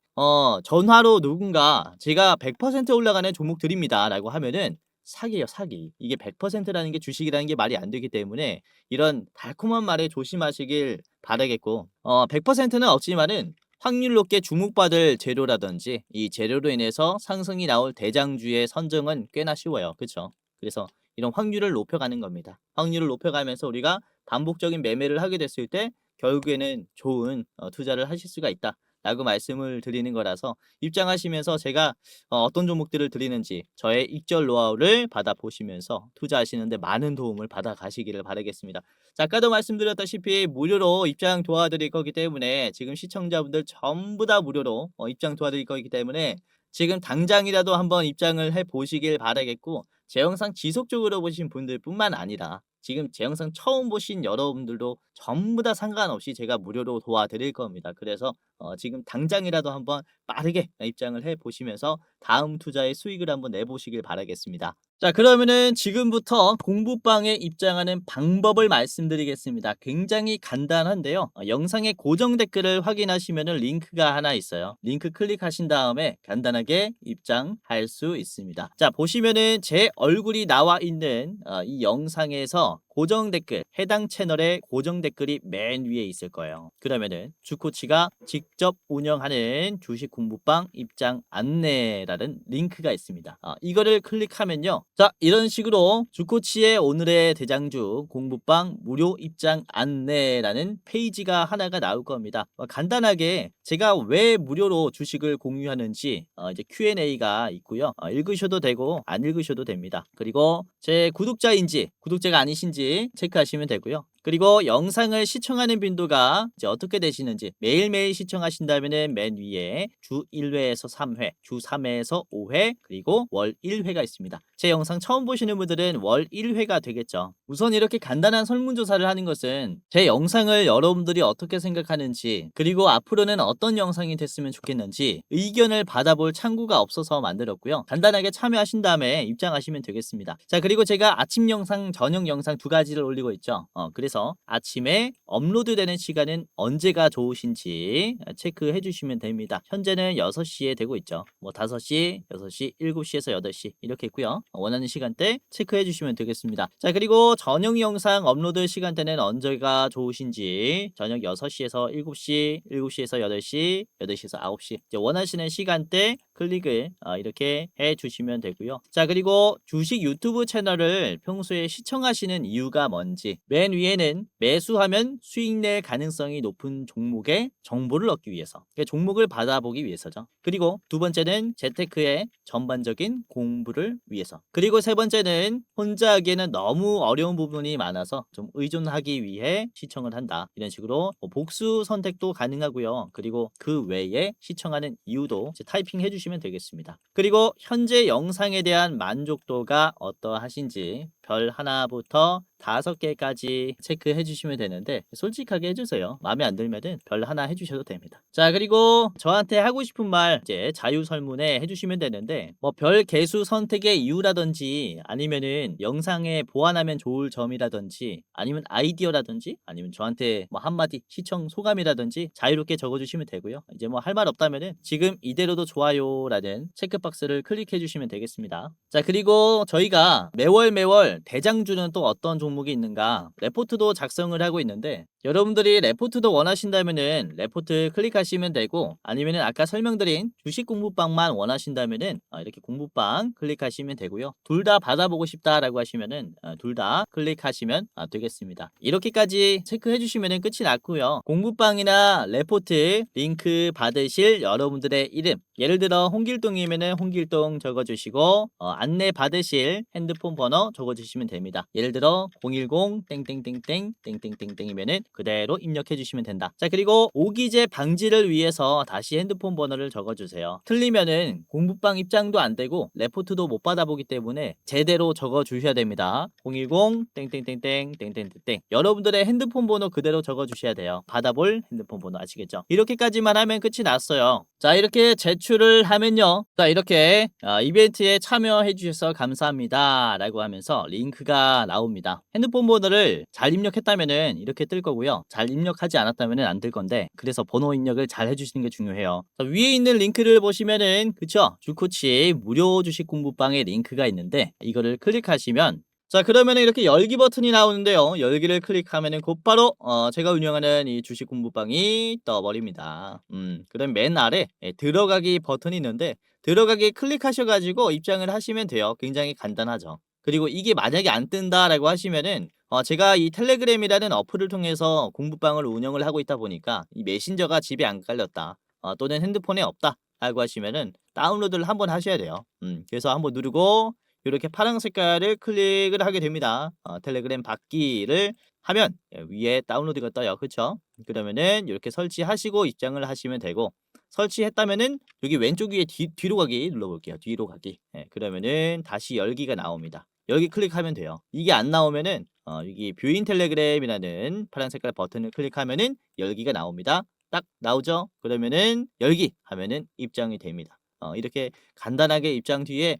전화로 누군가 제가 100% 올라가는 종목 드립니다라고 하면은 사기예요, 사기. 이게 100%라는 게 주식이라는 게 말이 안 되기 때문에 이런 달콤한 말에 조심하시길 바라겠고 100%는 없지만은 확률 높게 주목받을 재료라든지 이 재료로 인해서 상승이 나올 대장주의 선정은 꽤나 쉬워요. 그렇죠? 그래서 이런 확률을 높여가는 겁니다. 확률을 높여가면서 우리가 반복적인 매매를 하게 됐을 때 결국에는 좋은 투자를 하실 수가 있다라고 말씀을 드리는 거라서 입장하시면서 제가 어떤 종목들을 드리는지 저의 익절 노하우를 받아보시면서 투자하시는데 많은 도움을 받아가시기를 바라겠습니다. 자, 아까도 말씀드렸다시피 무료로 입장 도와드릴 거기 때문에 지금 시청자분들 전부 다 무료로 입장 도와드릴 거기 때문에 지금 당장이라도 한번 입장을 해보시길 바라겠고 제 영상 지속적으로 보신 분들뿐만 아니라 지금 제 영상 처음 보신 여러분들도 전부 다 상관없이 제가 무료로 도와드릴 겁니다. 그래서 지금 당장이라도 한번 빠르게 입장을 해보시면서 다음 투자의 수익을 한번 내보시길 바라겠습니다. 자, 그러면은 지금부터 공부방에 입장하는 방법을 말씀드리겠습니다. 굉장히 간단한데요. 영상의 고정 댓글을 확인하시면은 링크가 하나 있어요. 링크 클릭하신 다음에 간단하게 입장할 수 있습니다. 자, 보시면은 제 얼굴이 나와 있는 이 영상에서 고정 댓글, 해당 채널의 고정 댓글이 맨 위에 있을 거예요. 그러면은 주코치가 직접 운영하는 주식 공부방 입장 안내라는 링크가 있습니다. 이거를 클릭하면요. 자, 이런 식으로 주코치의 오늘의 대장주 공부방 무료 입장 안내라는 페이지가 하나가 나올 겁니다. 간단하게 제가 왜 무료로 주식을 공유하는지 이제 Q&A가 있고요. 읽으셔도 되고 안 읽으셔도 됩니다. 그리고 제 구독자인지 구독자가 아니신지 체크하시면 되고요. 그리고 영상을 시청하는 빈도가 이제 어떻게 되시는지 매일매일 시청하신다면 맨 위에 주 1회에서 3회, 주 3회에서 5회, 그리고 월 1회가 있습니다. 제 영상 처음 보시는 분들은 월 1회가 되겠죠. 우선 이렇게 간단한 설문조사를 하는 것은 제 영상을 여러분들이 어떻게 생각하는지 그리고 앞으로는 어떤 영상이 됐으면 좋겠는지 의견을 받아볼 창구가 없어서 만들었고요. 간단하게 참여하신 다음에 입장하시면 되겠습니다. 자, 그리고 제가 아침 영상, 저녁 영상 두 가지를 올리고 있죠. 그래서 아침에 업로드되는 시간은 언제가 좋으신지 체크해 주시면 됩니다. 현재는 6시에 되고 있죠. 뭐 5시, 6시, 7시에서 8시 이렇게 있고요. 원하는 시간대 체크해 주시면 되겠습니다. 자, 그리고 저녁 영상 업로드 시간대는 언제가 좋으신지 저녁 6시에서 7시, 7시에서 8시, 8시에서 9시 이제 원하시는 시간대 클릭을 이렇게 해 주시면 되고요. 자, 그리고 주식 유튜브 채널을 평소에 시청하시는 이유가 뭔지, 맨 위에는 매수하면 수익 낼 가능성이 높은 종목의 정보를 얻기 위해서, 그러니까 종목을 받아보기 위해서죠. 그리고 두 번째는 재테크의 전반적인 공부를 위해서, 그리고 세 번째는 혼자 하기에는 너무 어려운 부분이 많아서 좀 의존하기 위해 시청을 한다, 이런 식으로 복수 선택도 가능하고요. 그리고 그 외에 시청하는 이유도 이제 타이핑 해주시면 되겠습니다. 그리고 현재 영상에 대한 만족도가 어떠하신지 별 하나부터 5개까지 체크해 주시면 되는데, 솔직하게 해주세요. 마음에 안 들면은 별 하나 해주셔도 됩니다. 자, 그리고 저한테 하고 싶은 말 이제 자유 설문에 해주시면 되는데, 뭐 별 개수 선택의 이유라든지, 아니면은 영상에 보완하면 좋을 점이라든지, 아니면 아이디어라든지, 아니면 저한테 뭐 한마디 시청 소감이라든지 자유롭게 적어주시면 되고요. 이제 뭐 할 말 없다면은 지금 이대로도 좋아요라는 체크박스를 클릭해 주시면 되겠습니다. 자, 그리고 저희가 매월 대장주는 또 어떤 종목이 있는가 레포트도 작성을 하고 있는데, 여러분들이 레포트도 원하신다면은 레포트 클릭하시면 되고, 아니면은 아까 설명드린 주식 공부방만 원하신다면은 이렇게 공부방 클릭하시면 되고요. 둘 다 받아보고 싶다라고 하시면은 둘 다 클릭하시면 되겠습니다. 이렇게까지 체크해 주시면은 끝이 났고요. 공부방이나 레포트 링크 받으실 여러분들의 이름, 예를 들어 홍길동이면은 홍길동 적어주시고, 안내 받으실 핸드폰 번호 적어주시면 됩니다. 예를 들어 010 땡땡땡땡 땡땡땡땡이면은 그대로 입력해 주시면 된다. 자, 그리고 오기재 방지를 위해서 다시 핸드폰 번호를 적어주세요. 틀리면은 공부방 입장도 안 되고 레포트도 못 받아보기 때문에 제대로 적어주셔야 됩니다. 010 땡땡땡땡 땡땡땡땡, 여러분들의 핸드폰 번호 그대로 적어주셔야 돼요. 받아볼 핸드폰 번호 아시겠죠? 이렇게까지만 하면 끝이 났어요. 자, 이렇게 제출을 하면요, 자, 이렇게 이벤트에 참여해 주셔서 감사합니다 라고 하면서 링크가 나옵니다. 핸드폰 번호를 잘 입력했다면은 이렇게 뜰 거고요, 잘 입력하지 않았다면은 안 뜰 건데, 그래서 번호 입력을 잘 해주시는 게 중요해요. 자, 위에 있는 링크를 보시면은, 그쵸, 주코치 무료 주식 공부방의 링크가 있는데, 이거를 클릭하시면, 자, 그러면은 이렇게 열기 버튼이 나오는데요, 열기를 클릭하면은 곧바로 제가 운영하는 이 주식 공부방이 떠버립니다. 그럼 맨 아래 들어가기 버튼이 있는데, 들어가기 클릭하셔가지고 입장을 하시면 돼요. 굉장히 간단하죠. 그리고 이게 만약에 안 뜬다라고 하시면은 제가 이 텔레그램이라는 어플을 통해서 공부방을 운영을 하고 있다 보니까 이 메신저가 집에 안 깔렸다, 또는 핸드폰에 없다 라고 하시면은 다운로드를 한번 하셔야 돼요. 그래서 한번 누르고 이렇게 파란 색깔을 클릭을 하게 됩니다. 텔레그램 받기를 하면 위에 다운로드가 떠요. 그쵸? 그러면은 이렇게 설치하시고 입장을 하시면 되고, 설치했다면은 여기 왼쪽 위에 뒤로 가기 눌러볼게요. 뒤로 가기. 그러면은 다시 열기가 나옵니다. 여기 클릭하면 돼요. 이게 안 나오면은 여기 뷰인 텔레그램이라는 파란 색깔 버튼을 클릭하면은 열기가 나옵니다. 딱 나오죠? 그러면은 열기 하면은 입장이 됩니다. 이렇게 간단하게 입장 뒤에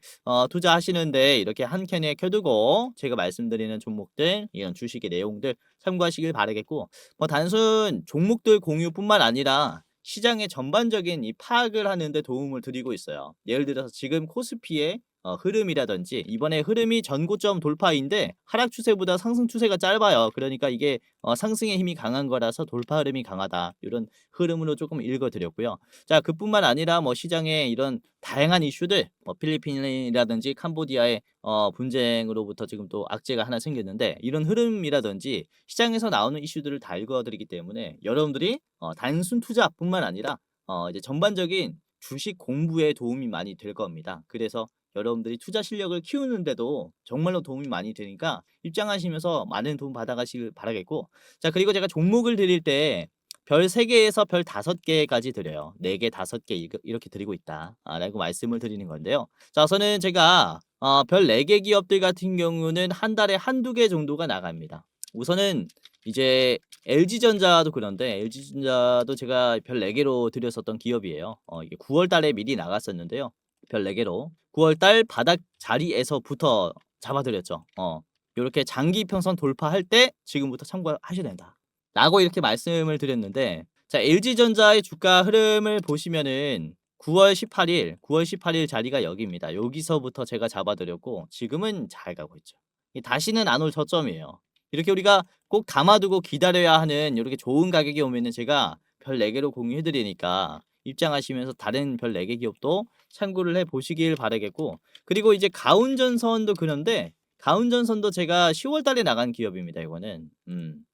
투자하시는데 이렇게 한 캔에 켜두고 제가 말씀드리는 종목들, 이런 주식의 내용들 참고하시길 바라겠고, 뭐 단순 종목들 공유뿐만 아니라 시장의 전반적인 이 파악을 하는데 도움을 드리고 있어요. 예를 들어서 지금 코스피의 흐름이라든지, 이번에 흐름이 전고점 돌파인데 하락 추세보다 상승 추세가 짧아요. 그러니까 이게 상승의 힘이 강한 거라서 돌파 흐름이 강하다, 이런 흐름으로 조금 읽어드렸고요. 자, 그뿐만 아니라 뭐 시장의 이런 다양한 이슈들, 뭐 필리핀이라든지 캄보디아의 분쟁으로부터 지금 또 악재가 하나 생겼는데, 이런 흐름이라든지 시장에서 나오는 이슈들을 다 읽어드리기 때문에 여러분들이 단순 투자뿐만 아니라 이제 전반적인 주식 공부에 도움이 많이 될 겁니다. 그래서 여러분들이 투자 실력을 키우는데도 정말로 도움이 많이 되니까 입장하시면서 많은 도움 받아가시길 바라겠고, 자, 그리고 제가 종목을 드릴 때 별 3개에서 별 5개까지 드려요. 4개, 5개 이렇게 드리고 있다 라고 말씀을 드리는 건데요. 자, 우선은 제가 별 4개 기업들 같은 경우는 한 달에 한두 개 정도가 나갑니다. 우선은 이제 LG전자도 그런데, LG전자도 제가 별 4개로 드렸었던 기업이에요. 이게 9월 달에 미리 나갔었는데요, 별 4개로 9월 달 바닥 자리에서부터 잡아드렸죠. 요렇게 장기 평선 돌파할 때 지금부터 참고하셔야 된다 라고 이렇게 말씀을 드렸는데, 자, LG전자의 주가 흐름을 보시면은 9월 18일 자리가 여기입니다. 여기서부터 제가 잡아드렸고 지금은 잘 가고 있죠. 다시는 안 올 저점이에요. 이렇게 우리가 꼭 담아두고 기다려야 하는 이렇게 좋은 가격이 오면은 제가 별 4개로 공유해드리니까 입장하시면서 다른 별 4개 기업도 참고를 해 보시길 바라겠고, 그리고 이제 가운전선도 그런데 가운전선도 제가 10월 달에 나간 기업입니다, 이거는.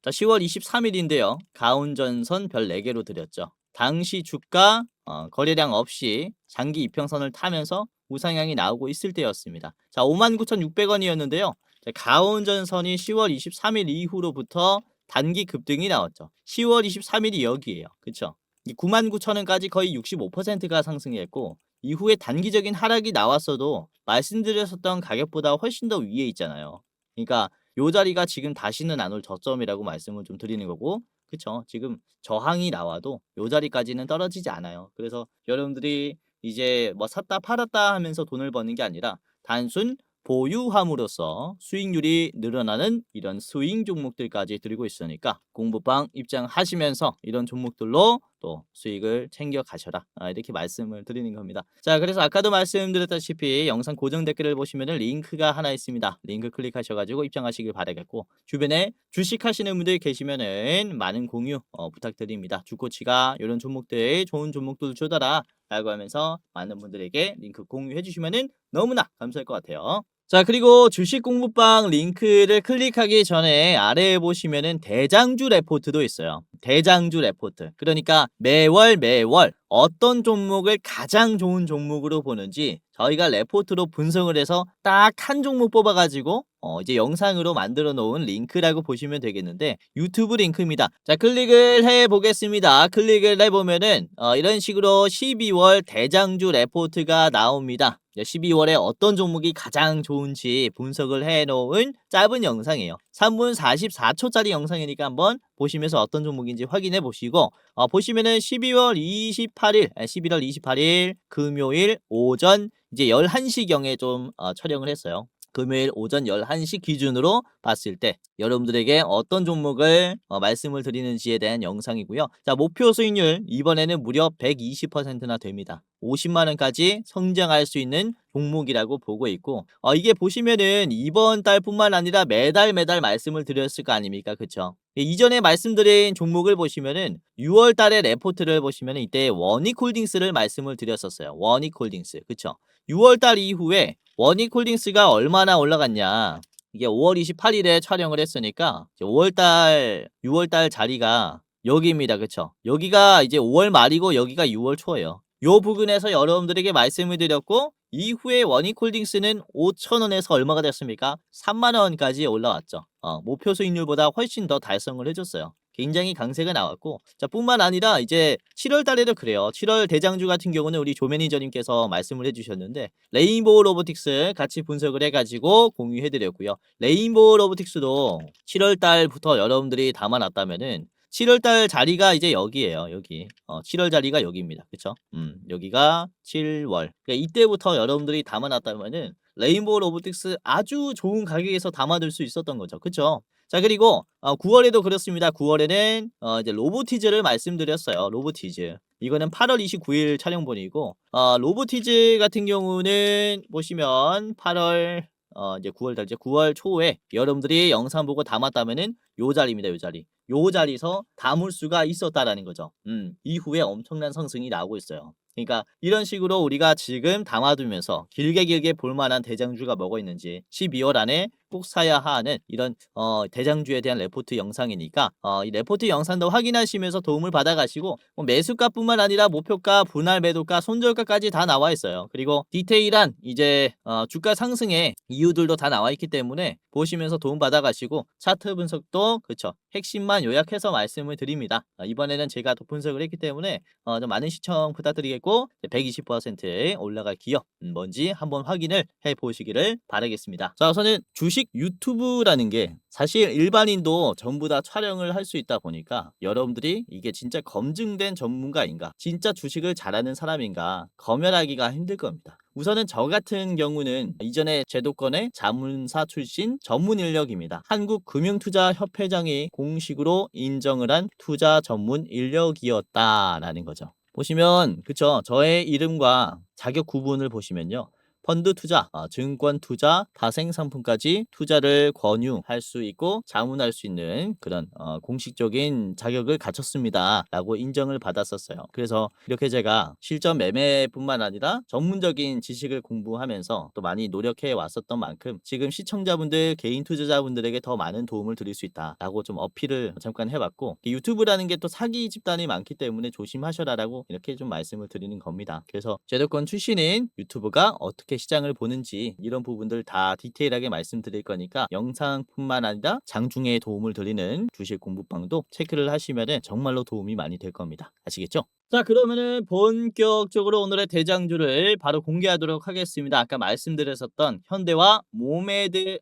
자, 10월 23일인데요. 가운전선 별 4개로 드렸죠. 당시 주가 거래량 없이 장기 이평선을 타면서 우상향이 나오고 있을 때였습니다. 자, 59,600원이었는데요. 가운전선이 10월 23일 이후로부터 단기 급등이 나왔죠. 10월 23일이 여기에요. 그쵸? 99,000원까지 거의 65%가 상승했고, 이후에 단기적인 하락이 나왔어도 말씀드렸었던 가격보다 훨씬 더 위에 있잖아요. 그러니까 요 자리가 지금 다시는 안 올 저점이라고 말씀을 좀 드리는 거고, 그쵸? 지금 저항이 나와도 요 자리까지는 떨어지지 않아요. 그래서 여러분들이 이제 뭐 샀다 팔았다 하면서 돈을 버는 게 아니라 단순 보유함으로써 수익률이 늘어나는 이런 스윙 종목들까지 들고 있으니까 공부방 입장하시면서 이런 종목들로 또 수익을 챙겨 가셔라, 이렇게 말씀을 드리는 겁니다. 자, 그래서 아까도 말씀드렸다시피 영상 고정 댓글을 보시면 링크가 하나 있습니다. 링크 클릭하셔가지고 입장하시길 바라겠고, 주변에 주식하시는 분들 계시면은 많은 공유 부탁드립니다. 주코치가 이런 종목들 좋은 종목들 주더라 라고 하면서 많은 분들에게 링크 공유해 주시면은 너무나 감사할 것 같아요. 자, 그리고 주식 공부방 링크를 클릭하기 전에 아래에 보시면은 대장주 레포트도 있어요. 대장주 레포트. 그러니까 매월 어떤 종목을 가장 좋은 종목으로 보는지 저희가 레포트로 분석을 해서 딱 한 종목 뽑아가지고 이제 영상으로 만들어 놓은 링크라고 보시면 되겠는데, 유튜브 링크입니다. 자, 클릭을 해 보겠습니다. 클릭을 해보면은 이런 식으로 12월 대장주 레포트가 나옵니다. 12월에 어떤 종목이 가장 좋은지 분석을 해 놓은 짧은 영상이에요. 3분 44초짜리 영상이니까 한번 보시면서 어떤 종목인지 확인해 보시고, 보시면은 11월 28일 금요일 오전 이제 11시경에 좀 촬영을 했어요. 금요일 오전 11시 기준으로 봤을 때 여러분들에게 어떤 종목을 말씀을 드리는지에 대한 영상이고요. 자, 목표 수익률 이번에는 무려 120%나 됩니다. 50만원까지 성장할 수 있는 종목이라고 보고 있고, 이게 보시면은 이번 달뿐만 아니라 매달 말씀을 드렸을 거 아닙니까? 그쵸? 이전에 말씀드린 종목을 보시면은 6월 달에 레포트를 보시면은 이때 원익홀딩스를 말씀을 드렸었어요. 원익홀딩스. 그쵸? 6월 달 이후에 원익홀딩스가 얼마나 올라갔냐. 이게 5월 28일에 촬영을 했으니까 6월 달 자리가 여기입니다. 그쵸? 여기가 이제 5월 말이고 여기가 6월 초예요. 요 부분에서 여러분들에게 말씀을 드렸고, 이후에 원익홀딩스는 5,000원에서 얼마가 됐습니까? 3만원까지 올라왔죠. 목표 수익률보다 훨씬 더 달성을 해줬어요. 굉장히 강세가 나왔고, 자, 뿐만 아니라 이제 7월 달에도 그래요. 7월 대장주 같은 경우는 우리 조 매니저님께서 말씀을 해주셨는데, 레인보우 로보틱스 같이 분석을 해가지고 공유해드렸고요. 레인보우 로보틱스도 7월 달부터 여러분들이 담아놨다면은 7월 달 자리가 이제 여기에요. 여기. 7월 자리가 여기입니다. 그쵸? 여기가 7월. 그러니까 이때부터 여러분들이 담아놨다면은 레인보우 로보틱스 아주 좋은 가격에서 담아둘 수 있었던 거죠. 그쵸? 자, 그리고 9월에도 그렇습니다. 9월에는 이제 로보티즈를 말씀드렸어요. 로보티즈. 이거는 8월 29일 촬영본이고, 로보티즈 같은 경우는 보시면 8월 이제 9월 달이죠. 9월 초에 여러분들이 영상 보고 담았다면은 요 자리입니다. 요 자리. 요 자리에서 담을 수가 있었다라는 거죠. 이후에 엄청난 상승이 나오고 있어요. 그러니까 이런 식으로 우리가 지금 담아두면서 길게 볼만한 대장주가 뭐가 있는지 12월 안에 꼭 사야 하는 이런 대장주에 대한 레포트 영상이니까 이 레포트 영상도 확인하시면서 도움을 받아가시고, 매수가뿐만 아니라 목표가, 분할 매도가, 손절가까지 다 나와 있어요. 그리고 디테일한 이제 주가 상승의 이유들도 다 나와 있기 때문에 보시면서 도움 받아가시고, 차트 분석도 그쵸, 핵심만 요약해서 말씀을 드립니다. 이번에는 제가 또 분석을 했기 때문에 좀 많은 시청 부탁드리겠고, 120% 올라갈 기업 뭔지 한번 확인을 해 보시기를 바라겠습니다. 자, 우선은 주식 유튜브라는 게 사실 일반인도 전부 다 촬영을 할 수 있다 보니까 여러분들이 이게 진짜 검증된 전문가인가, 진짜 주식을 잘하는 사람인가 검열하기가 힘들 겁니다. 우선은 저 같은 경우는 이전에 제도권의 자문사 출신 전문 인력입니다. 한국금융투자협회장이 공식으로 인정을 한 투자 전문 인력이었다라는 거죠. 보시면 그쵸, 저의 이름과 자격 구분을 보시면요, 펀드 투자, 증권 투자, 파생 상품까지 투자를 권유할 수 있고 자문할 수 있는 그런 공식적인 자격을 갖췄습니다라고 인정을 받았었어요. 그래서 이렇게 제가 실전 매매뿐만 아니라 전문적인 지식을 공부하면서 또 많이 노력해 왔었던 만큼 지금 시청자분들, 개인 투자자분들에게 더 많은 도움을 드릴 수 있다라고 좀 어필을 잠깐 해봤고, 유튜브라는 게 또 사기 집단이 많기 때문에 조심하셔라라고 이렇게 좀 말씀을 드리는 겁니다. 그래서 제도권 출신인 유튜브가 어떻게 시장을 보는지 이런 부분들 다 디테일하게 말씀드릴 거니까 영상뿐만 아니라 장중에 도움을 드리는 주식 공부방도 체크를 하시면은 정말로 도움이 많이 될 겁니다. 아시겠죠? 자, 그러면은 본격적으로 오늘의 대장주를 바로 공개하도록 하겠습니다. 아까 말씀드렸었던 현대와 모베드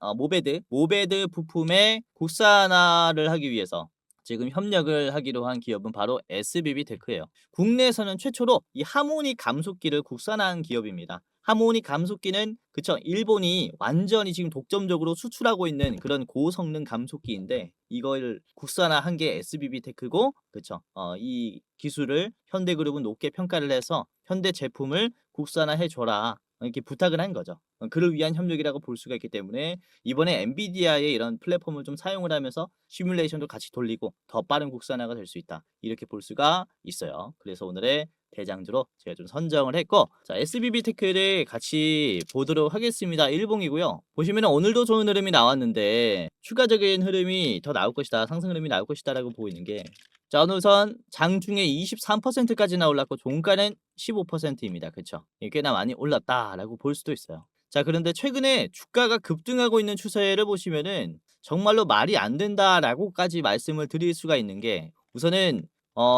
부품의 국산화를 하기 위해서 지금 협력을 하기로 한 기업은 바로 SBB테크예요. 국내에서는 최초로 이 하모닉 감속기를 국산화한 기업입니다. 하모닉 감속기는 그쵸, 일본이 완전히 지금 독점적으로 수출하고 있는 그런 고성능 감속기인데 이걸 국산화한 게 SBB테크고, 그쵸, 이 기술을 현대그룹은 높게 평가를 해서 현대 제품을 국산화해 줘라 이렇게 부탁을 한 거죠. 그를 위한 협력이라고 볼 수가 있기 때문에 이번에 엔비디아의 이런 플랫폼을 좀 사용을 하면서 시뮬레이션도 같이 돌리고 더 빠른 국산화가 될 수 있다, 이렇게 볼 수가 있어요. 그래서 오늘의 대장주로 제가 좀 선정을 했고, 자, SBB테크를 같이 보도록 하겠습니다. 일봉이고요. 보시면은 오늘도 좋은 흐름이 나왔는데 추가적인 흐름이 더 나올 것이다, 상승 흐름이 나올 것이다 라고 보이는 게, 자, 우선 장중에 23%까지나 올랐고 종가는 15%입니다. 그쵸? 꽤나 많이 올랐다라고 볼 수도 있어요. 자, 그런데 최근에 주가가 급등하고 있는 추세를 보시면은 정말로 말이 안 된다라고까지 말씀을 드릴 수가 있는 게, 우선은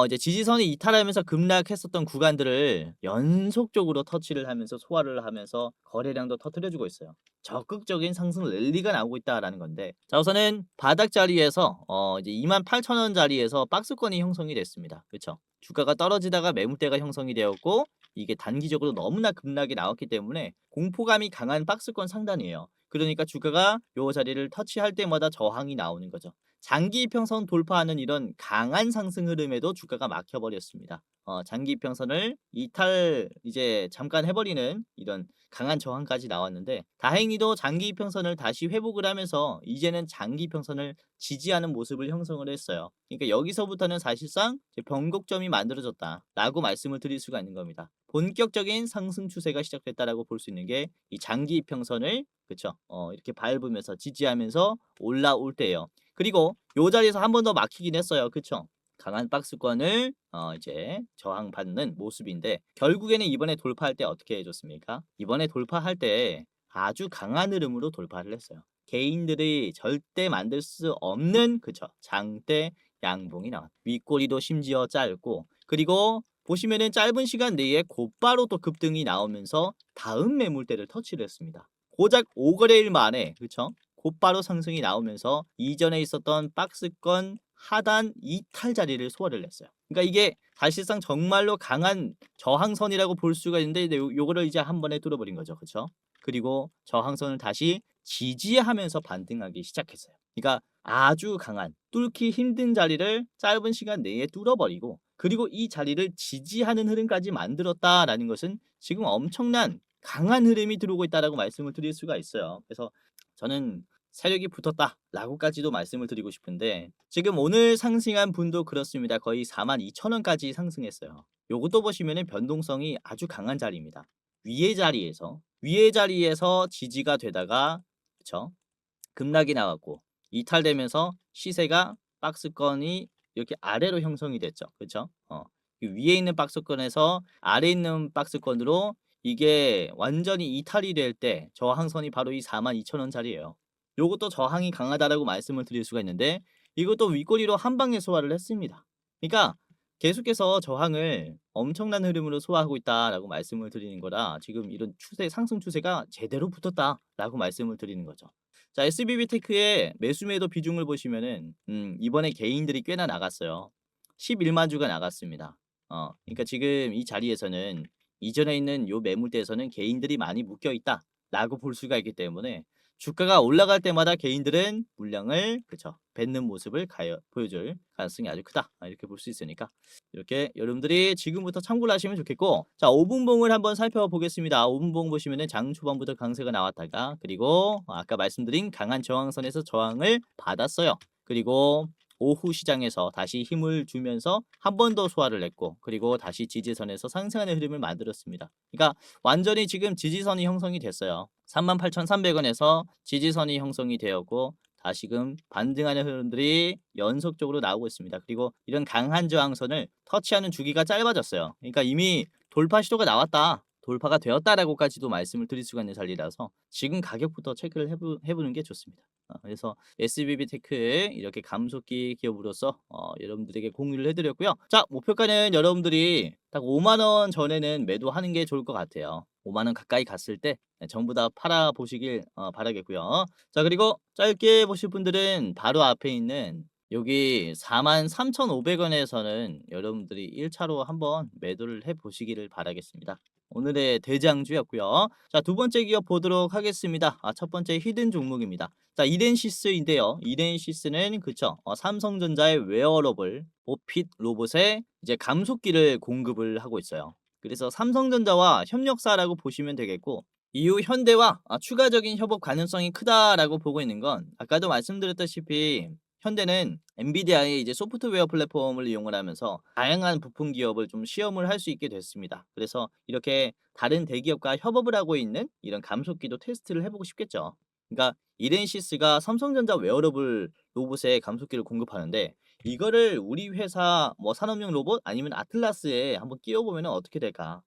이제 지지선이 이탈하면서 급락했었던 구간들을 연속적으로 터치를 하면서 소화를 하면서 거래량도 터뜨려주고 있어요. 적극적인 상승 랠리가 나오고 있다라는 건데, 자, 우선은 바닥 자리에서 이제 28,000원 자리에서 박스권이 형성이 됐습니다. 그렇죠? 주가가 떨어지다가 매물대가 형성이 되었고 이게 단기적으로 너무나 급락이 나왔기 때문에 공포감이 강한 박스권 상단이에요. 그러니까 주가가 요 자리를 터치할 때마다 저항이 나오는 거죠. 장기 이평선 돌파하는 이런 강한 상승 흐름에도 주가가 막혀버렸습니다. 장기 이평선을 이탈 이제 잠깐 해버리는 이런 강한 저항까지 나왔는데, 다행히도 장기 이평선을 다시 회복을 하면서 이제는 장기 이평선을 지지하는 모습을 형성을 했어요. 그러니까 여기서부터는 사실상 이제 변곡점이 만들어졌다라고 말씀을 드릴 수가 있는 겁니다. 본격적인 상승 추세가 시작됐다라고 볼 수 있는 게 이 장기 이평선을, 그쵸, 이렇게 밟으면서 지지하면서 올라올 때예요. 그리고 요 자리에서 한 번 더 막히긴 했어요. 그쵸? 강한 박스권을 이제 저항받는 모습인데, 결국에는 이번에 돌파할 때 어떻게 해줬습니까? 이번에 돌파할 때 아주 강한 흐름으로 돌파를 했어요. 개인들이 절대 만들 수 없는, 그쵸, 장대 양봉이 나왔. 윗꼬리도 심지어 짧고, 그리고 보시면은 짧은 시간 내에 곧바로 또 급등이 나오면서 다음 매물대를 터치를 했습니다. 고작 5거래일 만에, 그쵸, 곧바로 상승이 나오면서 이전에 있었던 박스권 하단 이탈 자리를 소화를 냈어요. 그러니까 이게 사실상 정말로 강한 저항선이라고 볼 수가 있는데 요거를 이제 한 번에 뚫어버린 거죠. 그렇죠? 그리고 저항선을 다시 지지하면서 반등하기 시작했어요. 그러니까 아주 강한, 뚫기 힘든 자리를 짧은 시간 내에 뚫어버리고, 그리고 이 자리를 지지하는 흐름까지 만들었다라는 것은 지금 엄청난 강한 흐름이 들어오고 있다라고 말씀을 드릴 수가 있어요. 그래서 저는 세력이 붙었다라고까지도 말씀을 드리고 싶은데, 지금 오늘 상승한 분도 그렇습니다. 거의 42,000원까지 상승했어요. 요것도 보시면은 변동성이 아주 강한 자리입니다. 위의 자리에서 지지가 되다가, 그쵸, 급락이 나왔고 이탈되면서 시세가 박스권이 이렇게 아래로 형성이 됐죠. 그쵸? 이 위에 있는 박스권에서 아래 있는 박스권으로 이게 완전히 이탈이 될 때 저항선이 바로 이 42,000원 자리예요. 요것도 저항이 강하다라고 말씀을 드릴 수가 있는데 이것도 윗꼬리로 한 방에 소화를 했습니다. 그러니까 계속해서 저항을 엄청난 흐름으로 소화하고 있다라고 말씀을 드리는 거라 지금 이런 추세, 상승 추세가 제대로 붙었다라고 말씀을 드리는 거죠. 자, SBB테크의 매수매도 비중을 보시면은 이번에 개인들이 꽤나 나갔어요. 11만 주가 나갔습니다. 그러니까 지금 이 자리에서는 이전에 있는 요 매물대에서는 개인들이 많이 묶여 있다라고 볼 수가 있기 때문에 주가가 올라갈 때마다 개인들은 물량을 그쵸 뱉는 모습을 보여줄 가능성이 아주 크다. 이렇게 볼 수 있으니까 이렇게 여러분들이 지금부터 참고를 하시면 좋겠고 자 5분봉을 한번 살펴보겠습니다. 5분봉 보시면은 장 초반부터 강세가 나왔다가 그리고 아까 말씀드린 강한 저항선에서 저항을 받았어요. 그리고 오후 시장에서 다시 힘을 주면서 한 번 더 소화를 냈고 그리고 다시 지지선에서 상승하는 흐름을 만들었습니다. 그러니까 완전히 지금 지지선이 형성이 됐어요. 38,300원에서 지지선이 형성이 되었고 다시금 반등하는 흐름들이 연속적으로 나오고 있습니다. 그리고 이런 강한 저항선을 터치하는 주기가 짧아졌어요. 그러니까 이미 돌파 시도가 나왔다. 돌파가 되었다라고까지도 말씀을 드릴 수가 있는 자리라서 지금 가격부터 체크를 해보는 게 좋습니다. 그래서 SBB테크 이렇게 감속기 기업으로서 여러분들에게 공유를 해드렸고요. 자 목표가는 여러분들이 딱 5만원 전에는 매도하는 게 좋을 것 같아요. 5만원 가까이 갔을 때 전부 다 팔아 보시길 바라겠고요. 자 그리고 짧게 보실 분들은 바로 앞에 있는 여기 43,500원에서는 여러분들이 1차로 한번 매도를 해 보시기를 바라겠습니다. 오늘의 대장주였고요. 자, 두 번째 기업 보도록 하겠습니다. 첫 번째 히든 종목입니다. 자, 이덴시스인데요. 이덴시스는 그쵸. 삼성전자의 웨어러블 오핏 로봇에 이제 감속기를 공급을 하고 있어요. 그래서 삼성전자와 협력사라고 보시면 되겠고 이후 현대와 추가적인 협업 가능성이 크다라고 보고 있는 건 아까도 말씀드렸다시피 현대는 엔비디아의 이제 소프트웨어 플랫폼을 이용을 하면서 다양한 부품 기업을 좀 시험을 할 수 있게 됐습니다. 그래서 이렇게 다른 대기업과 협업을 하고 있는 이런 감속기도 테스트를 해보고 싶겠죠. 그러니까 이렌시스가 삼성전자 웨어러블 로봇에 감속기를 공급하는데 이거를 우리 회사 뭐 산업용 로봇 아니면 아틀라스에 한번 끼워보면 어떻게 될까?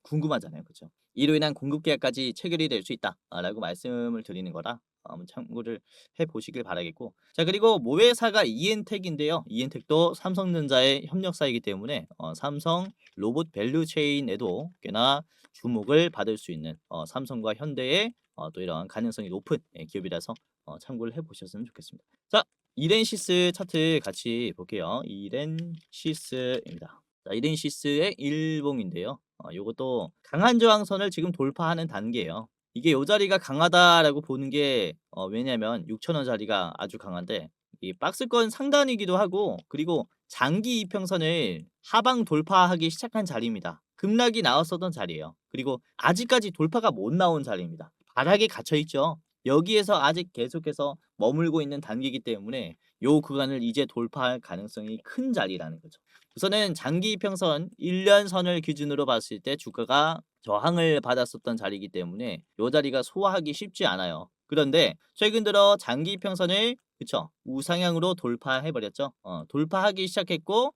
궁금하잖아요, 그렇죠? 이로 인한 공급 계약까지 체결이 될 수 있다라고 말씀을 드리는 거라 한번 참고를 해 보시길 바라겠고 자 그리고 모회사가 이엔텍인데요. 이엔텍도 삼성전자의 협력사이기 때문에 삼성 로봇 밸류 체인에도 꽤나 주목을 받을 수 있는 삼성과 현대의 또 이런 가능성이 높은 기업이라서 참고를 해 보셨으면 좋겠습니다. 자 이렌시스 차트 같이 볼게요. 이렌시스입니다. 자, 이렌시스의 일봉인데요. 요것도 강한 저항선을 지금 돌파하는 단계예요. 이게 요 자리가 강하다라고 보는 게 왜냐면 6,000원 자리가 아주 강한데 이 박스권 상단이기도 하고 그리고 장기 이평선을 하방 돌파하기 시작한 자리입니다. 급락이 나왔었던 자리예요. 그리고 아직까지 돌파가 못 나온 자리입니다. 바닥에 갇혀 있죠. 여기에서 아직 계속해서 머물고 있는 단계이기 때문에 요 구간을 이제 돌파할 가능성이 큰 자리라는 거죠. 우선은 장기 이평선 1년 선을 기준으로 봤을 때 주가가 저항을 받았었던 자리이기 때문에 요 자리가 소화하기 쉽지 않아요. 그런데 최근 들어 장기 이평선을 그쵸 우상향으로 돌파해 버렸죠. 돌파하기 시작했고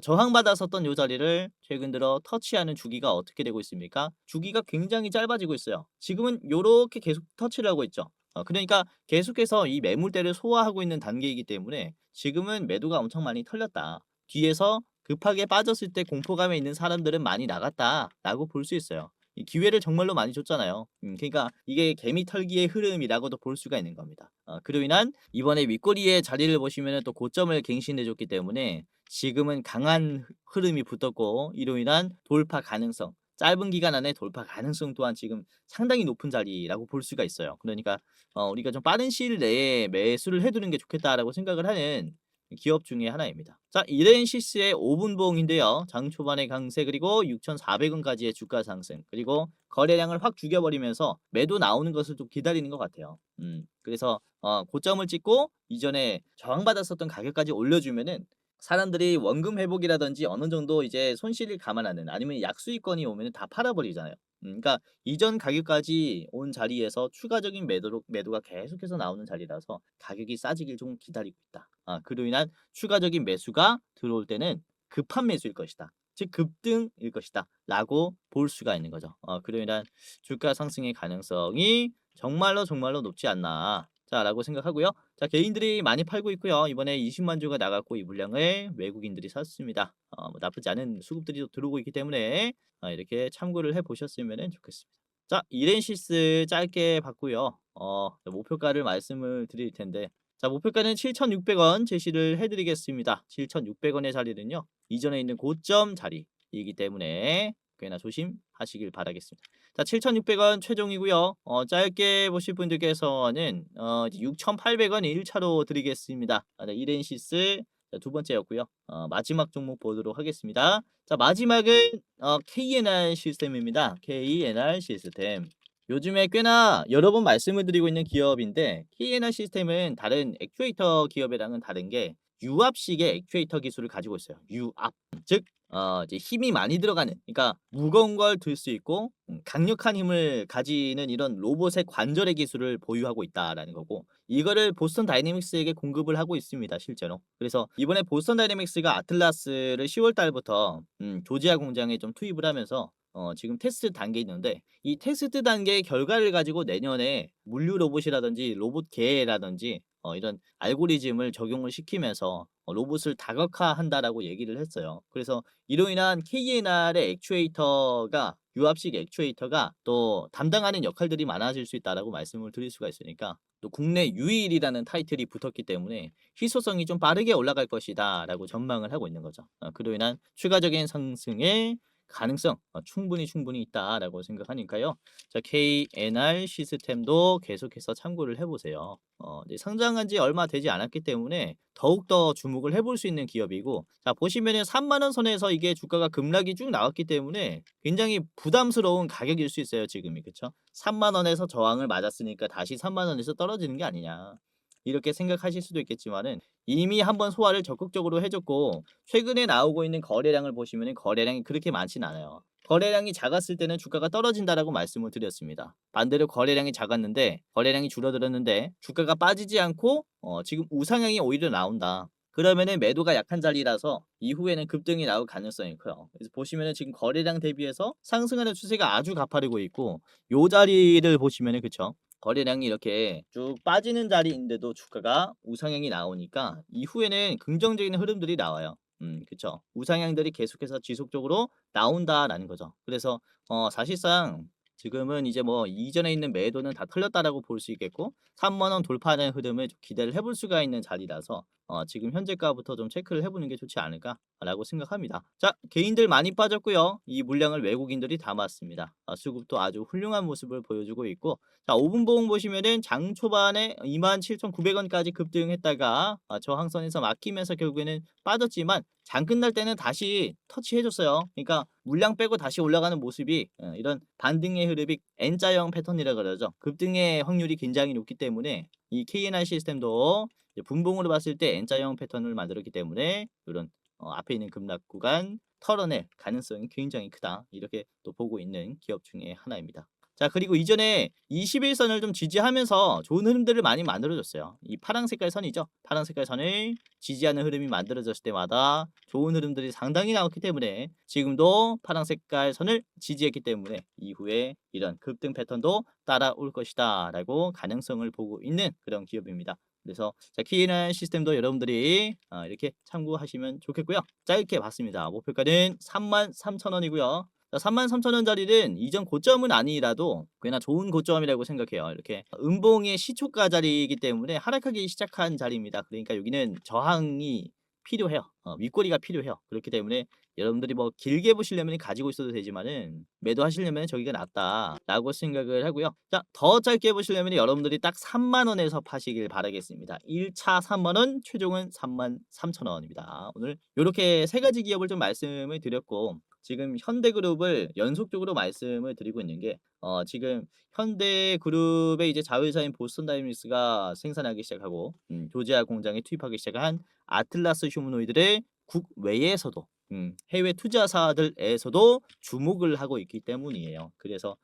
저항받았었던 요 자리를 최근 들어 터치하는 주기가 어떻게 되고 있습니까? 주기가 굉장히 짧아지고 있어요. 지금은 요렇게 계속 터치를 하고 있죠. 그러니까 계속해서 이 매물대를 소화하고 있는 단계이기 때문에 지금은 매도가 엄청 많이 털렸다. 뒤에서 급하게 빠졌을 때 공포감에 있는 사람들은 많이 나갔다라고 볼 수 있어요. 이 기회를 정말로 많이 줬잖아요. 그러니까 이게 개미 털기의 흐름이라고도 볼 수가 있는 겁니다. 그로 인한 이번에 윗꼬리의 자리를 보시면 또 고점을 갱신해 줬기 때문에 지금은 강한 흐름이 붙었고 이로 인한 돌파 가능성 짧은 기간 안에 돌파 가능성 또한 지금 상당히 높은 자리라고 볼 수가 있어요. 그러니까 우리가 좀 빠른 시일 내에 매수를 해두는 게 좋겠다라고 생각을 하는 기업 중에 하나입니다. 자, 이렌시스의 5분봉인데요. 장 초반의 강세 그리고 6,400원까지의 주가 상승 그리고 거래량을 확 죽여버리면서 매도 나오는 것을 좀 기다리는 것 같아요. 그래서 고점을 찍고 이전에 저항받았었던 가격까지 올려주면은 사람들이 원금 회복이라든지 어느 정도 이제 손실을 감안하는 아니면 약수익권이 오면 다 팔아버리잖아요. 그러니까 이전 가격까지 온 자리에서 추가적인 매도가 계속해서 나오는 자리라서 가격이 싸지길 좀 기다리고 있다. 그로 인한 추가적인 매수가 들어올 때는 급한 매수일 것이다. 즉 급등일 것이다. 라고 볼 수가 있는 거죠. 그로 인한 주가 상승의 가능성이 정말로 정말로 높지 않나. 자, 라고 생각하고요. 자, 개인들이 많이 팔고 있고요. 이번에 20만 주가 나갔고 이 물량을 외국인들이 샀습니다. 뭐 나쁘지 않은 수급들이 들어오고 있기 때문에 이렇게 참고를 해 보셨으면 좋겠습니다. 자, 이렌시스 짧게 봤고요. 목표가를 말씀을 드릴 텐데 자, 목표가는 7,600원 제시를 해드리겠습니다. 7,600원의 자리는요. 이전에 있는 고점 자리이기 때문에 꽤나 조심하시길 바라겠습니다. 자, 7,600원 최종이고요. 짧게 보실 분들께서는 6,800원 1차로 드리겠습니다. 네, 이렌시스 두 번째였고요. 마지막 종목 보도록 하겠습니다. 자, 마지막은 KNR 시스템입니다. KNR 시스템. 요즘에 꽤나 여러 번 말씀을 드리고 있는 기업인데 KNR 시스템은 다른 액추에이터 기업이랑은 다른 게 유압식의 액추에이터 기술을 가지고 있어요. 유압. 즉 이제 힘이 많이 들어가는, 그러니까 무거운 걸 들 수 있고 강력한 힘을 가지는 이런 로봇의 관절의 기술을 보유하고 있다라는 거고, 이거를 보스턴 다이내믹스에게 공급을 하고 있습니다, 실제로. 그래서 이번에 보스턴 다이내믹스가 아틀라스를 10월 달부터 조지아 공장에 좀 투입을 하면서 지금 테스트 단계에 있는데, 이 테스트 단계의 결과를 가지고 내년에 물류 로봇이라든지 로봇 계라든지 이런 알고리즘을 적용을 시키면서 로봇을 다각화한다라고 얘기를 했어요. 그래서 이로 인한 KNR의 액추에이터가, 유압식 액추에이터가 또 담당하는 역할들이 많아질 수 있다라고 말씀을 드릴 수가 있으니까, 또 국내 유일이라는 타이틀이 붙었기 때문에 희소성이 좀 빠르게 올라갈 것이다라고 전망을 하고 있는 거죠. 그로 인한 추가적인 상승의 가능성 충분히 있다라고 생각하니까요. 자, KNR 시스템도 계속해서 참고를 해보세요. 이제 상장한 지 얼마 되지 않았기 때문에 더욱더 주목을 해볼 수 있는 기업이고, 자, 보시면은 3만 원 선에서 이게 주가가 급락이 쭉 나왔기 때문에 굉장히 부담스러운 가격일 수 있어요, 지금이. 그쵸? 3만 원에서 저항을 맞았으니까 다시 3만 원에서 떨어지는 게 아니냐, 이렇게 생각하실 수도 있겠지만은, 이미 한번 소화를 적극적으로 해줬고, 최근에 나오고 있는 거래량을 보시면 거래량이 그렇게 많진 않아요. 거래량이 작았을 때는 주가가 떨어진다라고 말씀을 드렸습니다. 반대로 거래량이 작았는데, 거래량이 줄어들었는데 주가가 빠지지 않고 지금 우상향이 오히려 나온다. 그러면은 매도가 약한 자리라서 이후에는 급등이 나올 가능성이 커요. 그래서 보시면은 지금 거래량 대비해서 상승하는 추세가 아주 가파르고 있고, 요 자리를 보시면은, 그쵸, 거래량이 이렇게 쭉 빠지는 자리인데도 주가가 우상향이 나오니까 이후에는 긍정적인 흐름들이 나와요. 그쵸. 우상향들이 계속해서 지속적으로 나온다라는 거죠. 그래서 사실상 지금은 이제 뭐 이전에 있는 매도는 다 털렸다라고 볼 수 있겠고, 3만 원 돌파하는 흐름을 좀 기대를 해볼 수가 있는 자리라서 지금 현재가부터 좀 체크를 해보는 게 좋지 않을까라고 생각합니다. 자, 개인들 많이 빠졌고요. 이 물량을 외국인들이 담았습니다. 수급도 아주 훌륭한 모습을 보여주고 있고, 자, 5분 봉 보시면은 장 초반에 27,900원까지 급등했다가 저항선에서 막히면서 결국에는 빠졌지만, 장 끝날 때는 다시 터치해줬어요. 그러니까 물량 빼고 다시 올라가는 모습이 이런 반등의 흐름이 N자형 패턴이라 그러죠. 급등의 확률이 굉장히 높기 때문에 이 KNR 시스템도 이제 분봉으로 봤을 때 N자형 패턴을 만들었기 때문에 이런 앞에 있는 급락 구간 털어낼 가능성이 굉장히 크다, 이렇게 또 보고 있는 기업 중에 하나입니다. 자, 그리고 이전에 21선을 좀 지지하면서 좋은 흐름들을 많이 만들어줬어요. 이 파란 색깔 선이죠. 파란 색깔 선을 지지하는 흐름이 만들어졌을 때마다 좋은 흐름들이 상당히 나왔기 때문에, 지금도 파란 색깔 선을 지지했기 때문에 이후에 이런 급등 패턴도 따라올 것이다 라고 가능성을 보고 있는 그런 기업입니다. 그래서 자, 키는 시스템도 여러분들이 이렇게 참고하시면 좋겠고요. 짧게 봤습니다. 목표가는 33,000원이고요. 33,000원짜리는 이전 고점은 아니라도 꽤나 좋은 고점이라고 생각해요. 이렇게 음봉의 시초가 자리이기 때문에 하락하기 시작한 자리입니다. 그러니까 여기는 저항이 필요해요. 윗꼬리가 필요해요. 그렇기 때문에 여러분들이 뭐 길게 보시려면 가지고 있어도 되지만은 매도하시려면 저기가 낫다라고 생각을 하고요. 자, 더 짧게 보시려면 여러분들이 딱 3만 원에서 파시길 바라겠습니다. 1차 3만 원, 최종은 33,000원입니다. 오늘 이렇게 세 가지 기업을 좀 말씀을 드렸고, 지금 현대그룹을 연속적으로 말씀을 드리고 있는 게 지금 현대그룹의 이제 자회사인 보스턴 다이내믹스가 생산하기 시작하고 조지아 공장에 투입하기 시작한 아틀라스 휴머노이드를 국외에서도 해외 투자사들에서도 주목을 하고 있기 때문이에요. 그래서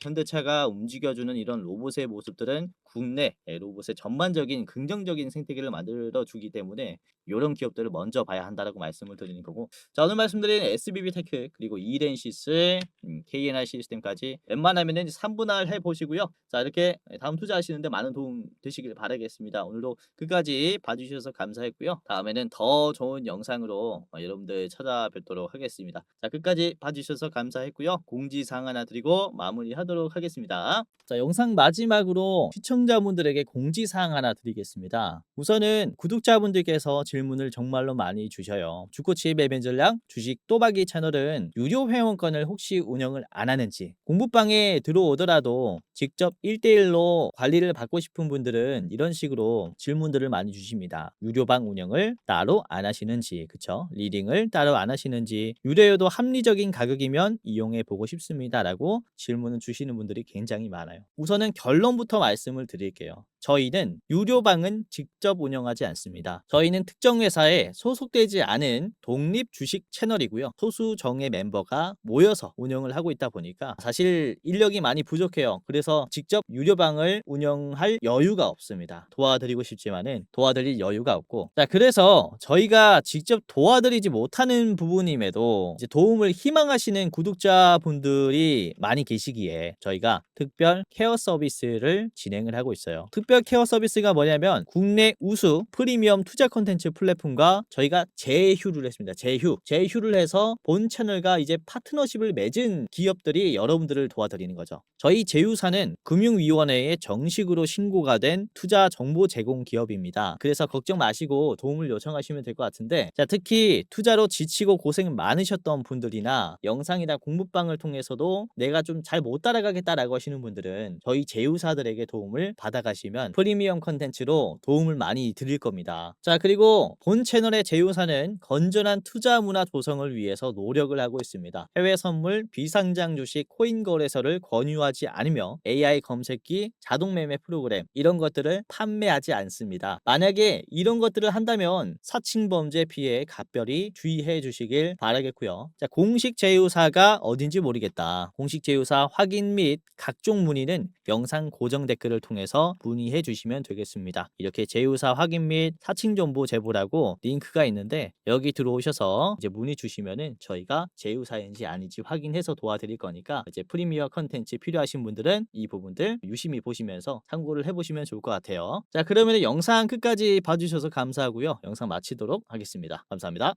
현대차가 움직여주는 이런 로봇의 모습들은 국내 로봇의 전반적인 긍정적인 생태계를 만들어 주기 때문에 이런 기업들을 먼저 봐야 한다라고 말씀을 드리는 거고, 자, 오늘 말씀드린 SBB 테크 그리고 이렌시스, KNR 시스템까지 웬만하면은 3분할 해 보시고요. 자, 이렇게 다음 투자하시는데 많은 도움 되시길 바라겠습니다. 오늘도 끝까지 봐주셔서 감사했고요. 다음에는 더 좋은 영상으로 여러분들 찾아뵙도록 하겠습니다. 자, 끝까지 봐주셔서 감사했고요. 공지사항 하나 드리고 마무리하도록 하겠습니다. 자, 영상 마지막으로 시청 시청자분들에게 공지사항 하나 드리겠습니다. 우선은 구독자분들께서 질문을 정말로 많이 주셔요. 주코치의 매매 전략, 주식 또박이 채널은 유료 회원권을 혹시 운영을 안 하는지, 공부방에 들어오더라도 직접 1대1로 관리를 받고 싶은 분들은 이런 식으로 질문들을 많이 주십니다. 유료방 운영을 따로 안 하시는지, 그쵸? 리딩을 따로 안 하시는지, 유료여도 합리적인 가격이면 이용해 보고 싶습니다 라고 질문을 주시는 분들이 굉장히 많아요. 우선은 결론부터 말씀을 드릴게요. 저희는 유료방은 직접 운영하지 않습니다. 저희는 특정 회사에 소속되지 않은 독립 주식 채널이고요. 소수 정예 멤버가 모여서 운영을 하고 있다 보니까 사실 인력이 많이 부족해요. 그래서 직접 유료방을 운영할 여유가 없습니다. 도와드리고 싶지만은 도와드릴 여유가 없고, 자, 그래서 저희가 직접 도와드리지 못하는 부분임에도 이제 도움을 희망하시는 구독자분들이 많이 계시기에 저희가 특별 케어 서비스를 진행을 하고 있어요. 특별 케어 서비스가 뭐냐면 국내 우수 프리미엄 투자 콘텐츠 플랫폼과 저희가 제휴를 했습니다. 제휴를 해서 본 채널과 이제 파트너십을 맺은 기업들이 여러분들을 도와드리는 거죠. 저희 제휴사는 금융위원회에 정식으로 신고가 된 투자 정보 제공 기업입니다. 그래서 걱정 마시고 도움을 요청하시면 될 것 같은데, 자, 특히 투자로 지치고 고생 많으셨던 분들이나 영상이나 공부방을 통해서도 내가 좀 잘 못 따라가겠다라고 하시는 분들은 저희 제휴사들에게 도움을 받아가시면 프리미엄 컨텐츠로 도움을 많이 드릴 겁니다. 자, 그리고 본 채널의 제휴사는 건전한 투자 문화 조성을 위해서 노력을 하고 있습니다. 해외 선물, 비상장 주식, 코인 거래소를 권유하지 않으며 AI 검색기, 자동 매매 프로그램 이런 것들을 판매하지 않습니다. 만약에 이런 것들을 한다면 사칭 범죄 피해에 각별히 주의해 주시길 바라겠고요. 자, 공식 제휴사가 어딘지 모르겠다. 공식 제휴사 확인 및 각종 문의는 영상 고정 댓글을 통해서 문의해 주시면 되겠습니다. 이렇게 제휴사 확인 및 사칭 정보 제보라고 링크가 있는데 여기 들어오셔서 이제 문의 주시면은 저희가 제휴사인지 아닌지 확인해서 도와드릴 거니까 이제 프리미어 컨텐츠 필요하신 분들은 이 부분들 유심히 보시면서 참고를 해보시면 좋을 것 같아요. 자, 그러면 영상 끝까지 봐주셔서 감사하고요. 영상 마치도록 하겠습니다. 감사합니다.